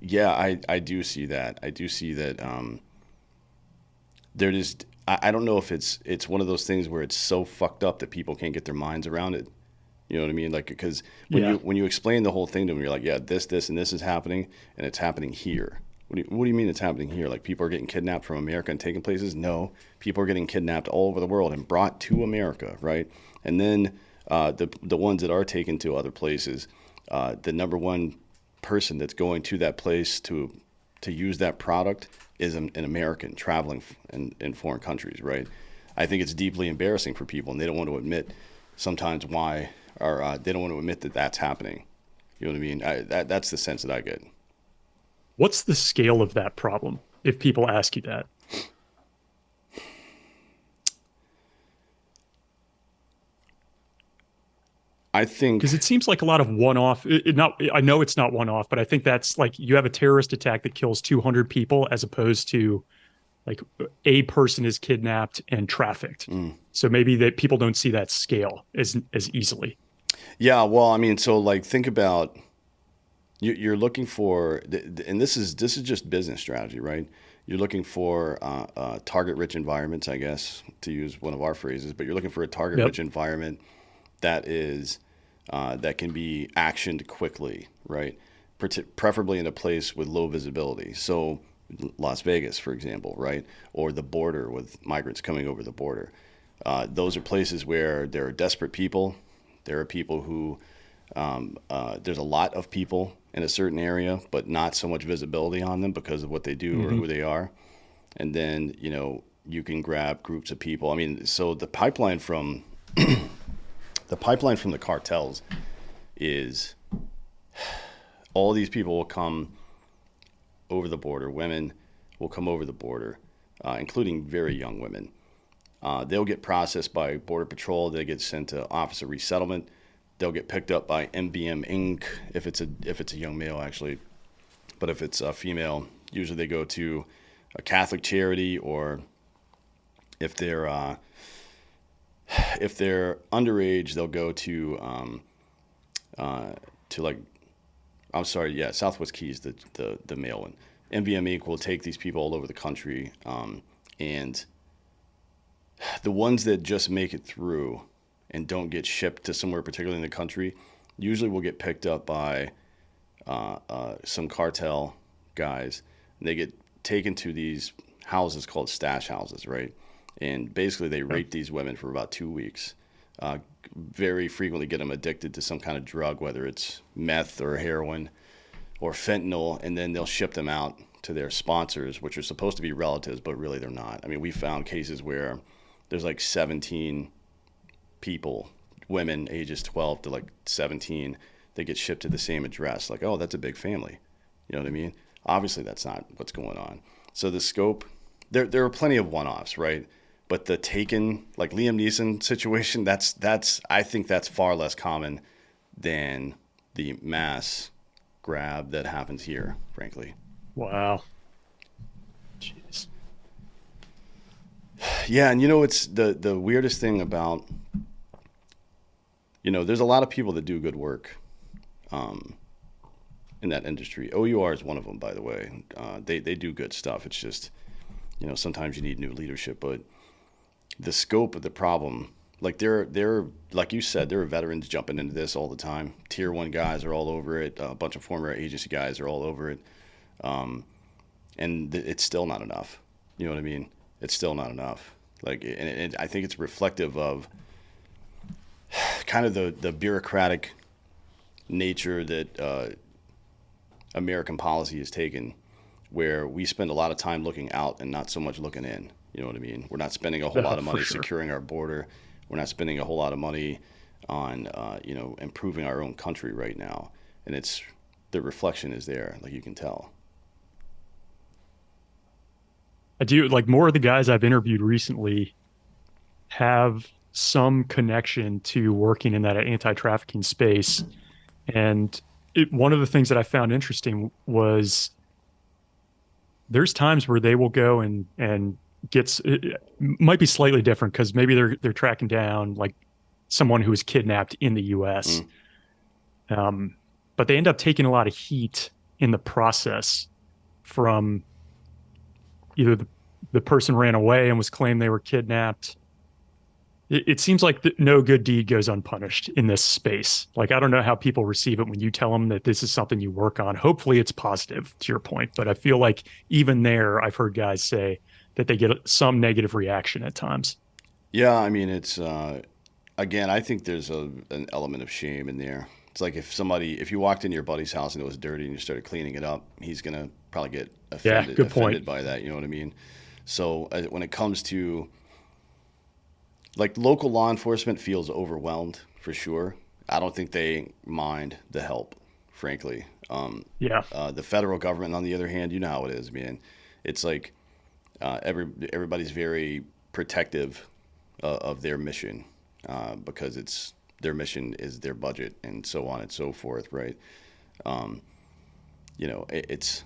yeah, I do see that. I do see that they're just. I don't know if it's one of those things where it's so fucked up that people can't get their minds around it. You know what I mean? Like, because yeah. when you explain the whole thing to them, you're like, yeah, this, and this is happening, and it's happening here. What do you mean it's happening here? Like, people are getting kidnapped from America and taken places? No, people are getting kidnapped all over the world and brought to America, right? And then the ones that are taken to other places, the number one person that's going to that place to use that product is an American traveling in foreign countries, right? I think it's deeply embarrassing for people, and they don't want to admit sometimes why, or they don't want to admit that that's happening. You know what I mean? That's the sense that I get. What's the scale of that problem if people ask you that? I think, Because it seems like a lot of one-off. Not, I know it's not one-off, but I think that's like you have a terrorist attack that kills 200 people as opposed to like a person is kidnapped and trafficked. Mm. So maybe that people don't see that scale as easily. Yeah, well, I mean, so like think about you're looking for, and this is just business strategy, right? You're looking for target-rich environments, I guess, to use one of our phrases. But you're looking for a Yep. target-rich environment that is that can be actioned quickly, right? Preferably in a place with low visibility. So Las Vegas, for example, right, or the border with migrants coming over the border. Those are places where there are desperate people. There are people who there's a lot of people in a certain area, but not so much visibility on them because of what they do or Hmm. who they are. And then, you can grab groups of people. I mean, so the pipeline from the cartels is all these people will come over the border. Women will come over the border, including very young women. They'll get processed by Border Patrol. They get sent to Office of Resettlement. They'll get picked up by MBM Inc. if it's a young male actually, but if it's a female, usually they go to a Catholic charity, or if they're uh, if they're underage, they'll go to like, I'm sorry, yeah, Southwest Keys, the male one. MBM Inc. will take these people all over the country, and the ones that just make it through and don't get shipped to somewhere particularly in the country usually will get picked up by some cartel guys. And they get taken to these houses called stash houses, right? And basically they Yeah. rape these women for about 2 weeks. Very frequently get them addicted to some kind of drug, whether it's meth or heroin or fentanyl, and then they'll ship them out to their sponsors, which are supposed to be relatives, but really they're not. I mean, we found cases where there's like 17 people, women ages 12 to like 17, they get shipped to the same address. Like, oh, that's a big family. You know what I mean? Obviously, that's not what's going on. So the scope, there are plenty of one-offs, right? But the Taken, like Liam Neeson situation, that's I think that's far less common than the mass grab that happens here, frankly. Wow. Jeez. Yeah, and it's the weirdest thing about, there's a lot of people that do good work in that industry. OUR is one of them, by the way. They do good stuff. It's just, sometimes you need new leadership, but the scope of the problem, like they're like you said, there are veterans jumping into this all the time. Tier one guys are all over it. A bunch of former agency guys are all over it, and it's still not enough. You know what I mean? It's still not enough. Like, and I think it's reflective of kind of the bureaucratic nature that American policy has taken, where we spend a lot of time looking out and not so much looking in. You know what I mean? We're not spending a whole lot Oh, of for money sure. securing our border. We're not spending a whole lot of money on, improving our own country right now. And the reflection is there, like you can tell. I do like more of the guys I've interviewed recently have some connection to working in that anti-trafficking space. And one of the things that I found interesting was there's times where they will go and gets it might be slightly different because maybe they're tracking down like someone who was kidnapped in the US. Mm. Um, but they end up taking a lot of heat in the process from either the person ran away and was claimed they were kidnapped. It seems like no good deed goes unpunished in this space. Like, I don't know how people receive it when you tell them that this is something you work on. Hopefully, it's positive to your point, but I feel like even there, I've heard guys say that they get some negative reaction at times. Yeah, I mean, it's again, I think there's an element of shame in there. It's like if you walked into your buddy's house and it was dirty and you started cleaning it up, he's gonna probably get Yeah, offended good point. offended by that. You know what I mean? So when it comes to like local law enforcement feels overwhelmed for sure. I don't think they mind the help, frankly. Yeah, The federal government, on the other hand, you know how it is, man. It's like everybody's very protective of their mission because it's their mission is their budget and so on and so forth, right? It's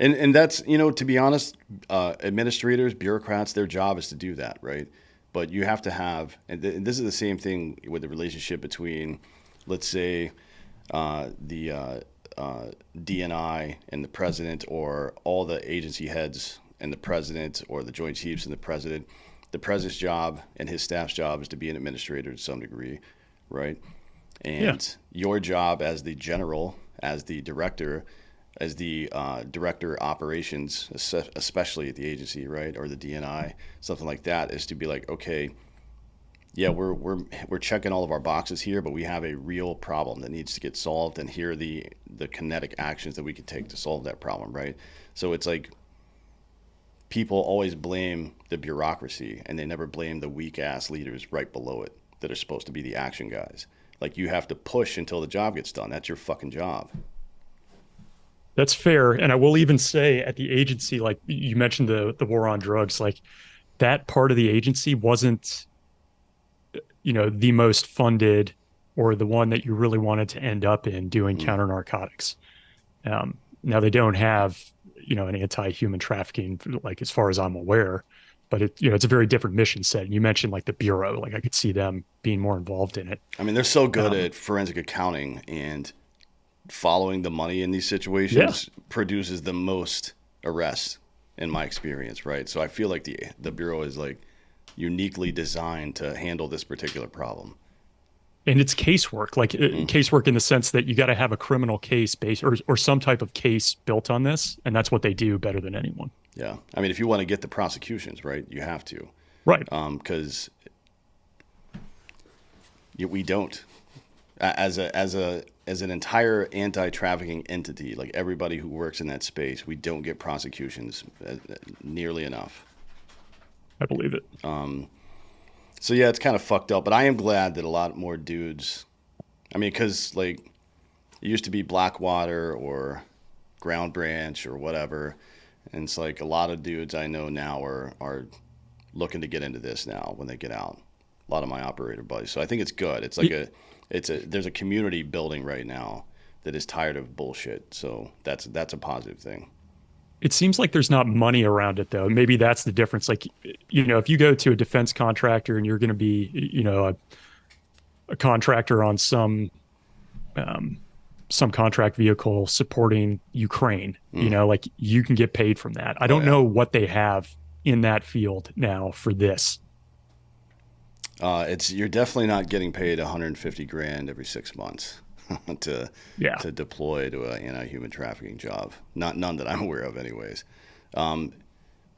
And that's, to be honest, administrators, bureaucrats, their job is to do that, right? But you have to have, and this is the same thing with the relationship between, let's say, the DNI and the president, or all the agency heads and the president, or the Joint Chiefs and the president. The president's job and his staff's job is to be an administrator to some degree, right? Yeah. And your job as the general, as the director, as the director of operations, especially at the agency, right, or the DNI, something like that, is to be like, okay, yeah, we're checking all of our boxes here, but we have a real problem that needs to get solved, and here are the kinetic actions that we can take to solve that problem, right? So it's like people always blame the bureaucracy, and they never blame the weak ass leaders right below it that are supposed to be the action guys. Like, you have to push until the job gets done. That's your fucking job. That's fair. And I will even say at the agency, like you mentioned the war on drugs, like that part of the agency wasn't, the most funded or the one that you really wanted to end up in doing Mm. counter narcotics. Now they don't have, an anti-human trafficking, like as far as I'm aware, but it's a very different mission set. And you mentioned like the Bureau, like I could see them being more involved in it. I mean, they're so good Um, at forensic accounting, and following the money in these yeah, situations produces the most arrests in my experience, right? So I feel like the bureau is like uniquely designed to handle this particular problem. and it's casework, like Mm. casework in the sense that you got to have a criminal case based or some type of case built on this, and that's what they do better than anyone. Yeah, I mean, if you want to get the prosecutions, right, you have to, Right. because we don't, as an entire anti-trafficking entity, like everybody who works in that space, we don't get prosecutions nearly enough. I believe it. So yeah, it's kind of fucked up, but I am glad that a lot more dudes. I mean, because like it used to be Blackwater or Ground Branch or whatever, and it's like a lot of dudes I know now are looking to get into this now when they get out. A lot of my operator buddies. So I think it's good. It's like there's a community building right now that is tired of bullshit. So that's a positive thing. It seems like there's not money around it though. Maybe that's the difference. Like, if you go to a defense contractor and you're going to be, a contractor on some contract vehicle supporting Ukraine, Mm. like you can get paid from that. I Oh don't yeah. know what they have in that field now for this. It's you're definitely not getting paid 150 grand every 6 months to Yeah. to deploy to a anti-human trafficking job. Not none that I'm aware of, anyways. Um,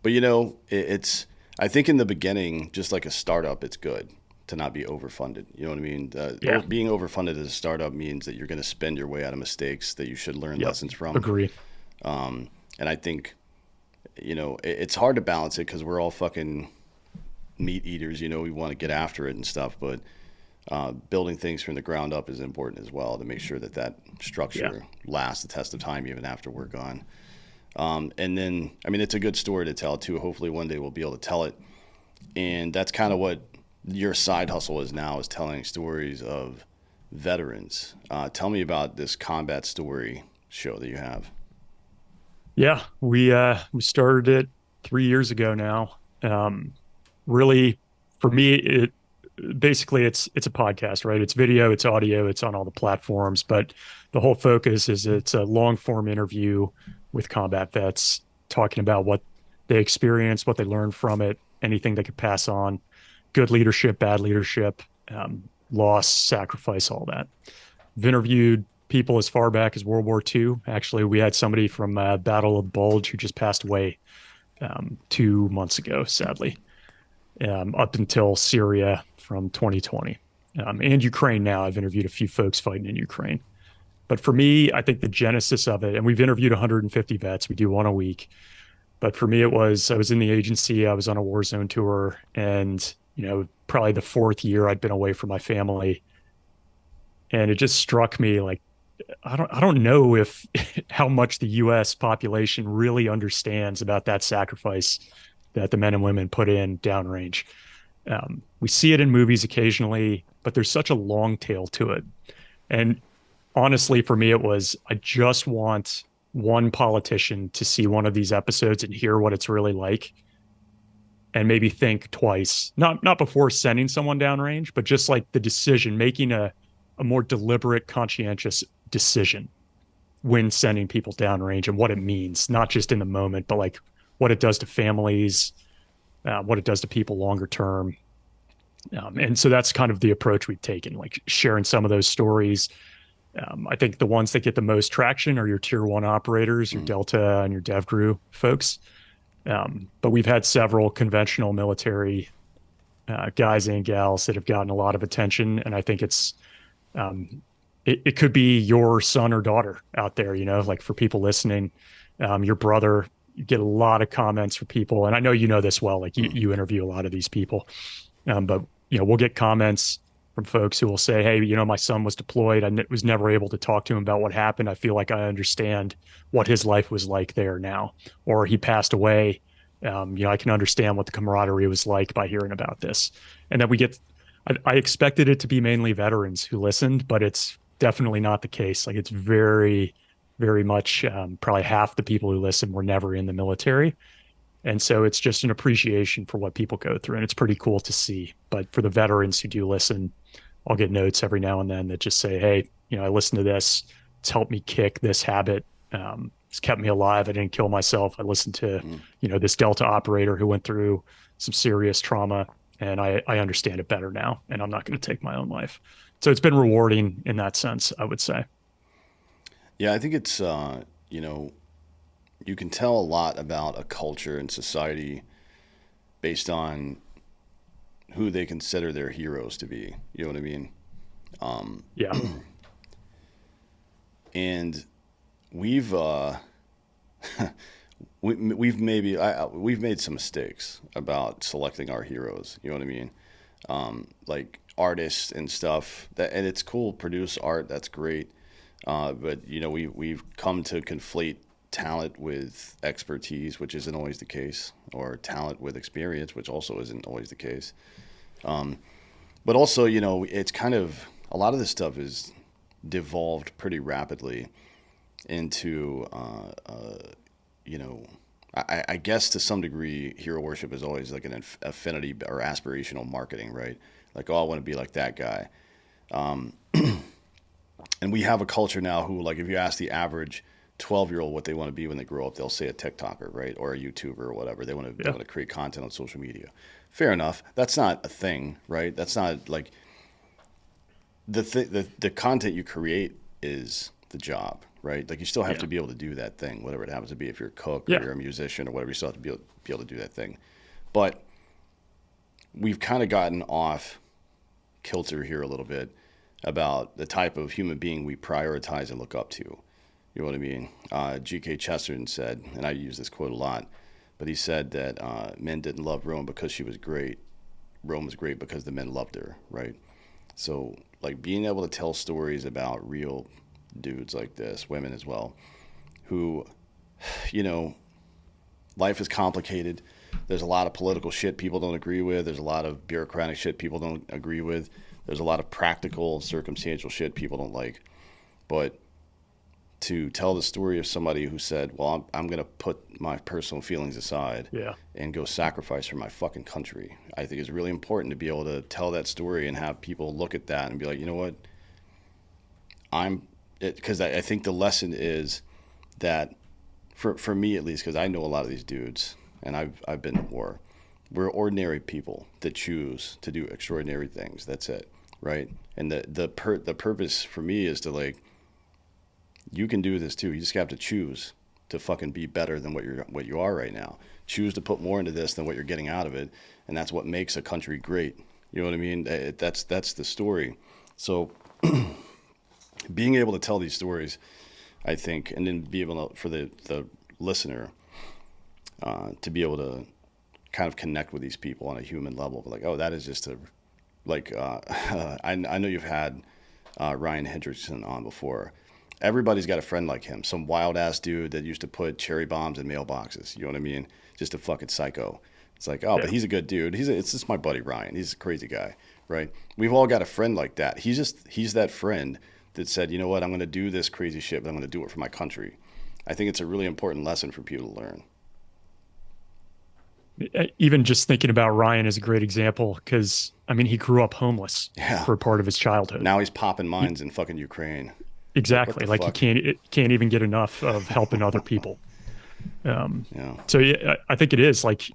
but it's I think in the beginning, just like a startup, it's good to not be overfunded. You know what I mean? Yeah. Being overfunded as a startup means that you're going to spend your way out of mistakes that you should learn Yep. lessons from. Agree. And I think it's hard to balance it because we're all fucking meat eaters. We want to get after it and stuff, but building things from the ground up is important as well to make sure that Yeah. structure lasts the test of time even after we're gone. And then, I mean, it's a good story to tell too. Hopefully one day we'll be able to tell it. And that's kind of what your side hustle is now, is telling stories of veterans. Tell me about this combat story show that you have. Yeah. We started it 3 years ago now. Really, for me, basically it's a podcast, right? It's video, it's audio, it's on all the platforms, but the whole focus is it's a long form interview with combat vets talking about what they experienced, what they learned from it, anything they could pass on, good leadership, bad leadership, loss, sacrifice, all that. I've interviewed people as far back as World War II. Actually, we had somebody from Battle of Bulge who just passed away 2 months ago, sadly, up until Syria from 2020, and Ukraine now. I've interviewed a few folks fighting in Ukraine. But for me, I think the genesis of it, and we've interviewed 150 vets, we do one a week. But for me, I was in the agency, I was on a war zone tour, and, probably the fourth year I'd been away from my family. And it just struck me like, I don't know if how much the US population really understands about that sacrifice that the men and women put in downrange. We see it in movies occasionally, but there's such a long tail to it. And honestly, for me, it was I just want one politician to see one of these episodes and hear what it's really like, and maybe think twice, not before sending someone downrange, but just like the decision, making a more deliberate, conscientious decision when sending people downrange and what it means, not just in the moment, but like what it does to families, what it does to people longer term. And so that's kind of the approach we've taken, like sharing some of those stories. I think the ones that get the most traction are your tier one operators, your Delta and your DevGru folks. But we've had several conventional military guys and gals that have gotten a lot of attention. And I think it could be your son or daughter out there, like for people listening, your brother. You get a lot of comments from people. And I know you know this well, like you interview a lot of these people. But we'll get comments from folks who will say, hey, my son was deployed. I was never able to talk to him about what happened. I feel like I understand what his life was like there now. Or he passed away. I can understand what the camaraderie was like by hearing about this. And then I expected it to be mainly veterans who listened, but it's definitely not the case. Like it's very, very much probably half the people who listen were never in the military. And so it's just an appreciation for what people go through. And it's pretty cool to see. But for the veterans who do listen, I'll get notes every now and then that just say, hey, I listened to this. It's helped me kick this habit. It's kept me alive. I didn't kill myself. I listened to, this Delta operator who went through some serious trauma, and I understand it better now. And I'm not going to take my own life. So it's been rewarding in that sense, I would say. Yeah, I think it's, you can tell a lot about a culture and society based on who they consider their heroes to be. You know what I mean? Yeah. And we've we've made some mistakes about selecting our heroes. You know what I mean? Like artists and stuff. And it's cool. Produce art. That's great. But we've come to conflate talent with expertise, which isn't always the case, or talent with experience, which also isn't always the case. But also, it's kind of a lot of this stuff is devolved pretty rapidly into, I guess to some degree, hero worship is always like an affinity or aspirational marketing, right? Like, oh, I want to be like that guy. And we have a culture now who, like, if you ask the average 12-year-old what they want to be when they grow up, they'll say a TikToker, right? Or a YouTuber or whatever. They want to create content on social media. Fair enough. That's not a thing, right? That's not like the content you create is the job, right? Like you still have to be able to do that thing, whatever it happens to be. If you're a cook or you're a musician or whatever, you still have to be able to do that thing. But we've kind of gotten off kilter here a little bit about the type of human being we prioritize and look up to. You know what I mean? G.K. Chesterton said, and I use this quote a lot, but he said that men didn't love Rome because she was great. Rome was great because the men loved her, right? So, like, being able to tell stories about real dudes like this, women as well, who, life is complicated. There's a lot of political shit people don't agree with. There's a lot of bureaucratic shit people don't agree with. There's a lot of practical, circumstantial shit people don't like. But to tell the story of somebody who said, well, I'm going to put my personal feelings aside and go sacrifice for my fucking country, I think is really important to be able to tell that story and have people look at that and be like, you know what? Because I think the lesson is that, for me at least, because I know a lot of these dudes, and I've been to war, we're ordinary people that choose to do extraordinary things. That's it, right? And the purpose for me is to, like, you can do this too. You just have to choose to fucking be better than what you are right now. Choose to put more into this than what you're getting out of it, and that's what makes a country great. You know what I mean? That's the story. So being able to tell these stories, I think, and then be able to, for the listener to be able to kind of connect with these people on a human level, like, oh, that is just I know you've had Ryan Hendrickson on before. Everybody's got a friend like him, some wild ass dude that used to put cherry bombs in mailboxes. You know what I mean? Just a fucking psycho. It's like, but he's a good dude. It's just my buddy Ryan. He's a crazy guy, right? We've all got a friend like that. He's that friend that said, you know what, I'm going to do this crazy shit, but I'm going to do it for my country. I think it's a really important lesson for people to learn. Even just thinking about Ryan is a great example because, I mean, he grew up homeless Yeah. for a part of his childhood. Now he's popping He, mines in fucking Ukraine. Like, what exactly. the Like fuck? he can't even get enough of helping other people. Um, Yeah. so yeah, I think it is like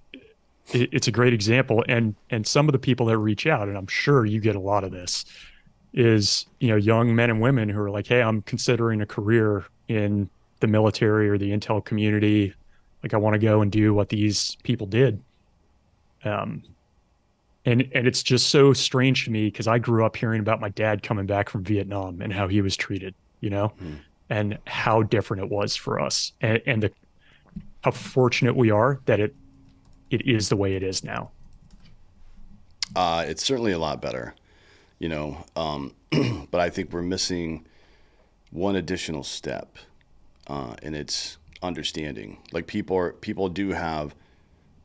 it's a great example. And some of the people that reach out, and I'm sure you get a lot of this, is young men and women who are like, hey, I'm considering a career in the military or the intel community. Like I want to go and do what these people did. Um, and it's just so strange to me because I grew up hearing about my dad coming back from Vietnam and how he was treated, Hmm. and how different it was for us, and how fortunate we are that it is the way it is now. It's certainly a lot better, you know. But I think we're missing one additional step, and it's understanding. Like people do have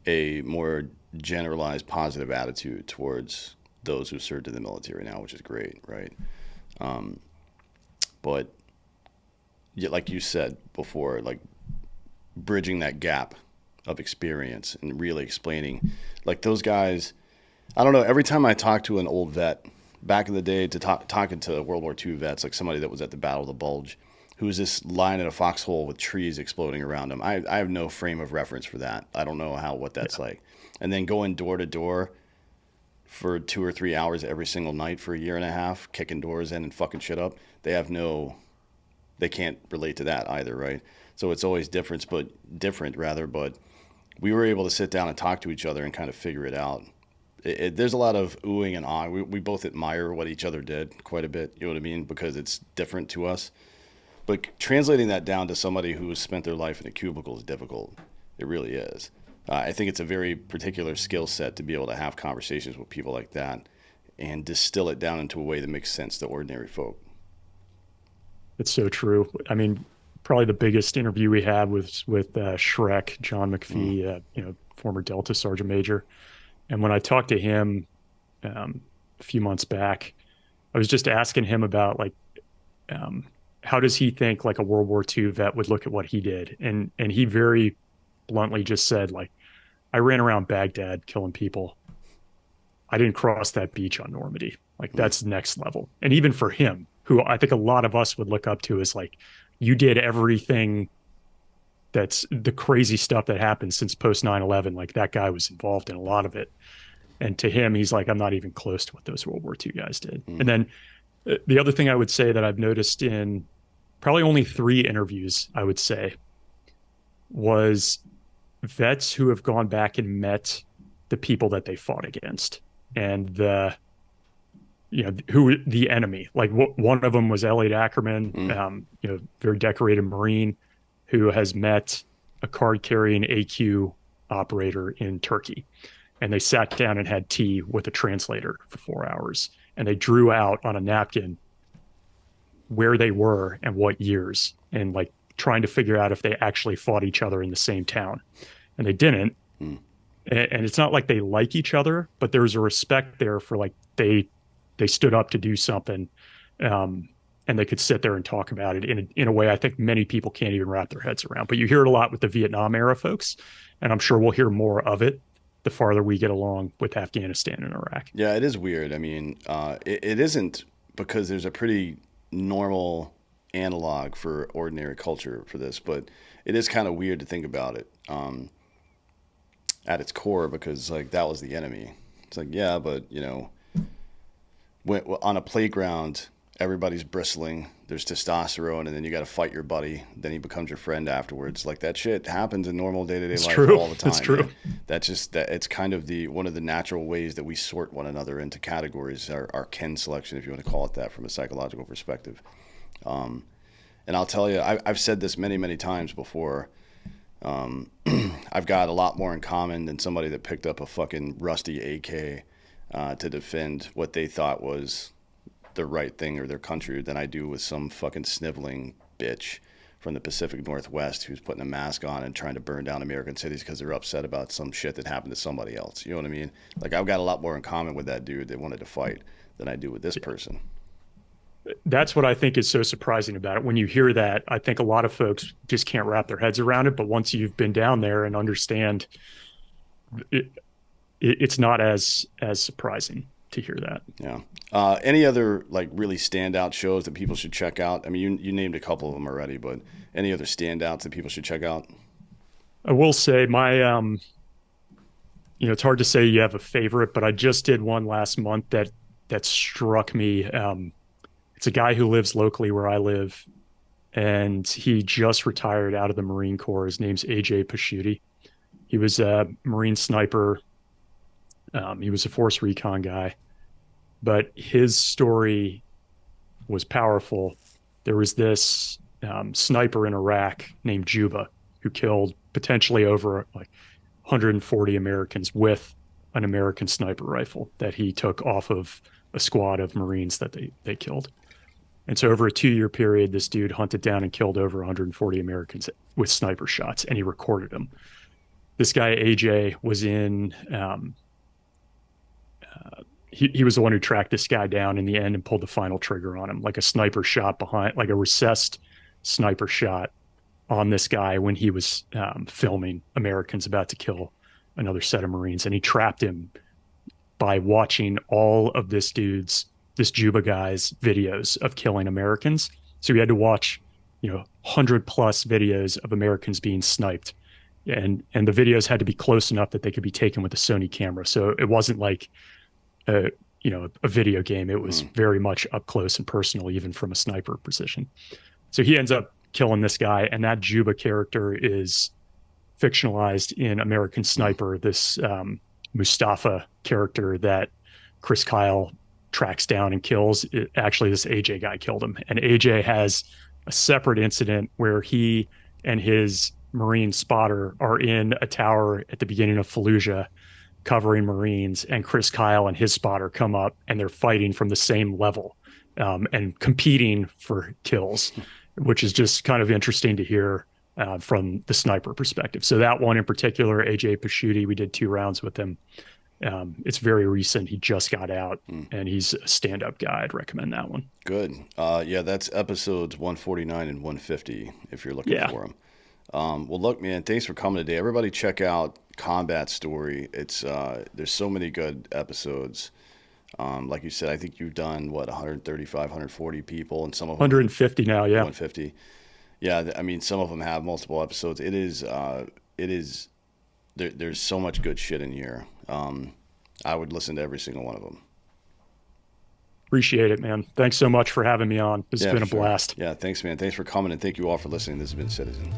a more generalized positive attitude towards those who served in the military now, which is great, right? But yet, like you said before, like bridging that gap of experience and really explaining, like those guys. I don't know. Every time I talk to an old vet back in the day, talking to World War II vets, like somebody that was at the Battle of the Bulge, who was just lying in a foxhole with trees exploding around him. I have no frame of reference for that. I don't know what that's Yeah. like. And then going door to door for 2 or 3 hours every single night for a year and a half, kicking doors in and fucking shit up. They can't relate to that either, right? So it's always different rather. But we were able to sit down and talk to each other and kind of figure it out. There's a lot of oohing and ahhing. We both admire what each other did quite a bit. You know what I mean? Because it's different to us. But translating that down to somebody who has spent their life in a cubicle is difficult. It really is. I think it's a very particular skill set to be able to have conversations with people like that and distill it down into a way that makes sense to ordinary folk. It's so true. I mean, probably the biggest interview we had was with Shrek, John Mm. McPhee, former Delta Sergeant Major. And when I talked to him a few months back, I was just asking him about like um, how does he think like a World War II vet would look at what he did, and he very bluntly just said like, I ran around Baghdad killing people. I didn't cross that beach on Normandy. Like Mm. that's next level. And even for him, who I think a lot of us would look up to, is like, you did everything that's the crazy stuff that happened since post 9/11. Like that guy was involved in a lot of it. And to him, he's like, I'm not even close to what those World War II guys did. And Mm. then the other thing I would say that I've noticed in probably only 3 interviews, I would say, was vets who have gone back and met the people that they fought against and who the enemy. Like one of them was Elliot Ackerman, Mm. very decorated Marine who has met a card carrying AQ operator in Turkey. And they sat down and had tea with a translator for 4 hours. And they drew out on a napkin where they were and what years, and like trying to figure out if they actually fought each other in the same town. And they didn't. Mm. And it's not like they like each other, but there's a respect there for like they stood up to do something, um, and they could sit there and talk about it in a way I think many people can't even wrap their heads around. But you hear it a lot with the Vietnam era folks, and I'm sure we'll hear more of it the farther we get along with Afghanistan and Iraq. Yeah, it is weird. I mean, it isn't because there's a pretty normal analog for ordinary culture for this, but it is kind of weird to think about it at its core because like that was the enemy. It's like yeah, but on a playground, everybody's bristling. There's testosterone, and then you got to fight your buddy. Then he becomes your friend afterwards. Like that shit happens in normal day to day It's life true. all the It's time, true. man. That's just that it's kind of the one of the natural ways that we sort one another into categories. Our kin selection, if you want to call it that, from a psychological perspective. And I'll tell you, I've said this many, many times before. I've got a lot more in common than somebody that picked up a fucking rusty AK to defend what they thought was the right thing or their country than I do with some fucking sniveling bitch from the Pacific Northwest who's putting a mask on and trying to burn down American cities because they're upset about some shit that happened to somebody else. You know what I mean? Like I've got a lot more in common with that dude that wanted to fight than I do with this Yeah. person. That's what I think is so surprising about it. When you hear that, I think a lot of folks just can't wrap their heads around it. But once you've been down there and understand, it, it's not as surprising to hear that. Yeah. Any other like really standout shows that people should check out? I mean, you named a couple of them already, but any other standouts that people should check out? I will say it's hard to say you have a favorite, but I just did one last month that struck me. It's a guy who lives locally where I live, and he just retired out of the Marine Corps. His name's AJ He was a Marine sniper. He was a force recon guy, but his story was powerful. There was this sniper in Iraq named Juba who killed potentially over like 140 Americans with an American sniper rifle that he took off of a squad of Marines that they killed. And so over a 2-year period, this dude hunted down and killed over 140 Americans with sniper shots, and he recorded them. This guy, AJ, was in, he was the one who tracked this guy down in the end and pulled the final trigger on him, like a sniper shot behind, like a recessed sniper shot on this guy when he was filming Americans about to kill another set of Marines. And he trapped him by watching all of this Juba guy's videos of killing Americans. So he had to watch, 100 plus videos of Americans being sniped. And the videos had to be close enough that they could be taken with a Sony camera. So it wasn't like a video game. It was very much up close and personal, even from a sniper position. So he ends up killing this guy, and that Juba character is fictionalized in American Sniper, this Mustafa character that Chris Kyle tracks down and kills. Actually, this AJ guy killed him. And AJ has a separate incident where he and his Marine spotter are in a tower at the beginning of Fallujah covering Marines, and Chris Kyle and his spotter come up and they're fighting from the same level and competing for kills, which is just kind of interesting to hear from the sniper perspective. So that one in particular, AJ Pashuti, we did 2 rounds with him. It's very recent. He just got out, and he's a stand-up guy. I'd recommend that one. Good. Yeah, that's episodes 149 and 150 if you're looking for them. Well, look, man, thanks for coming today. Everybody check out Combat Story. It's there's so many good episodes. Like you said, I think you've done, 135, 140 people, and some of them 150 now, yeah. 150. Yeah, I mean, some of them have multiple episodes. There's so much good shit in here. I would listen to every single one of them. Appreciate it, man. Thanks so much for having me on. This has been a blast. Yeah, thanks, man. Thanks for coming, and thank you all for listening. This has been Citizen.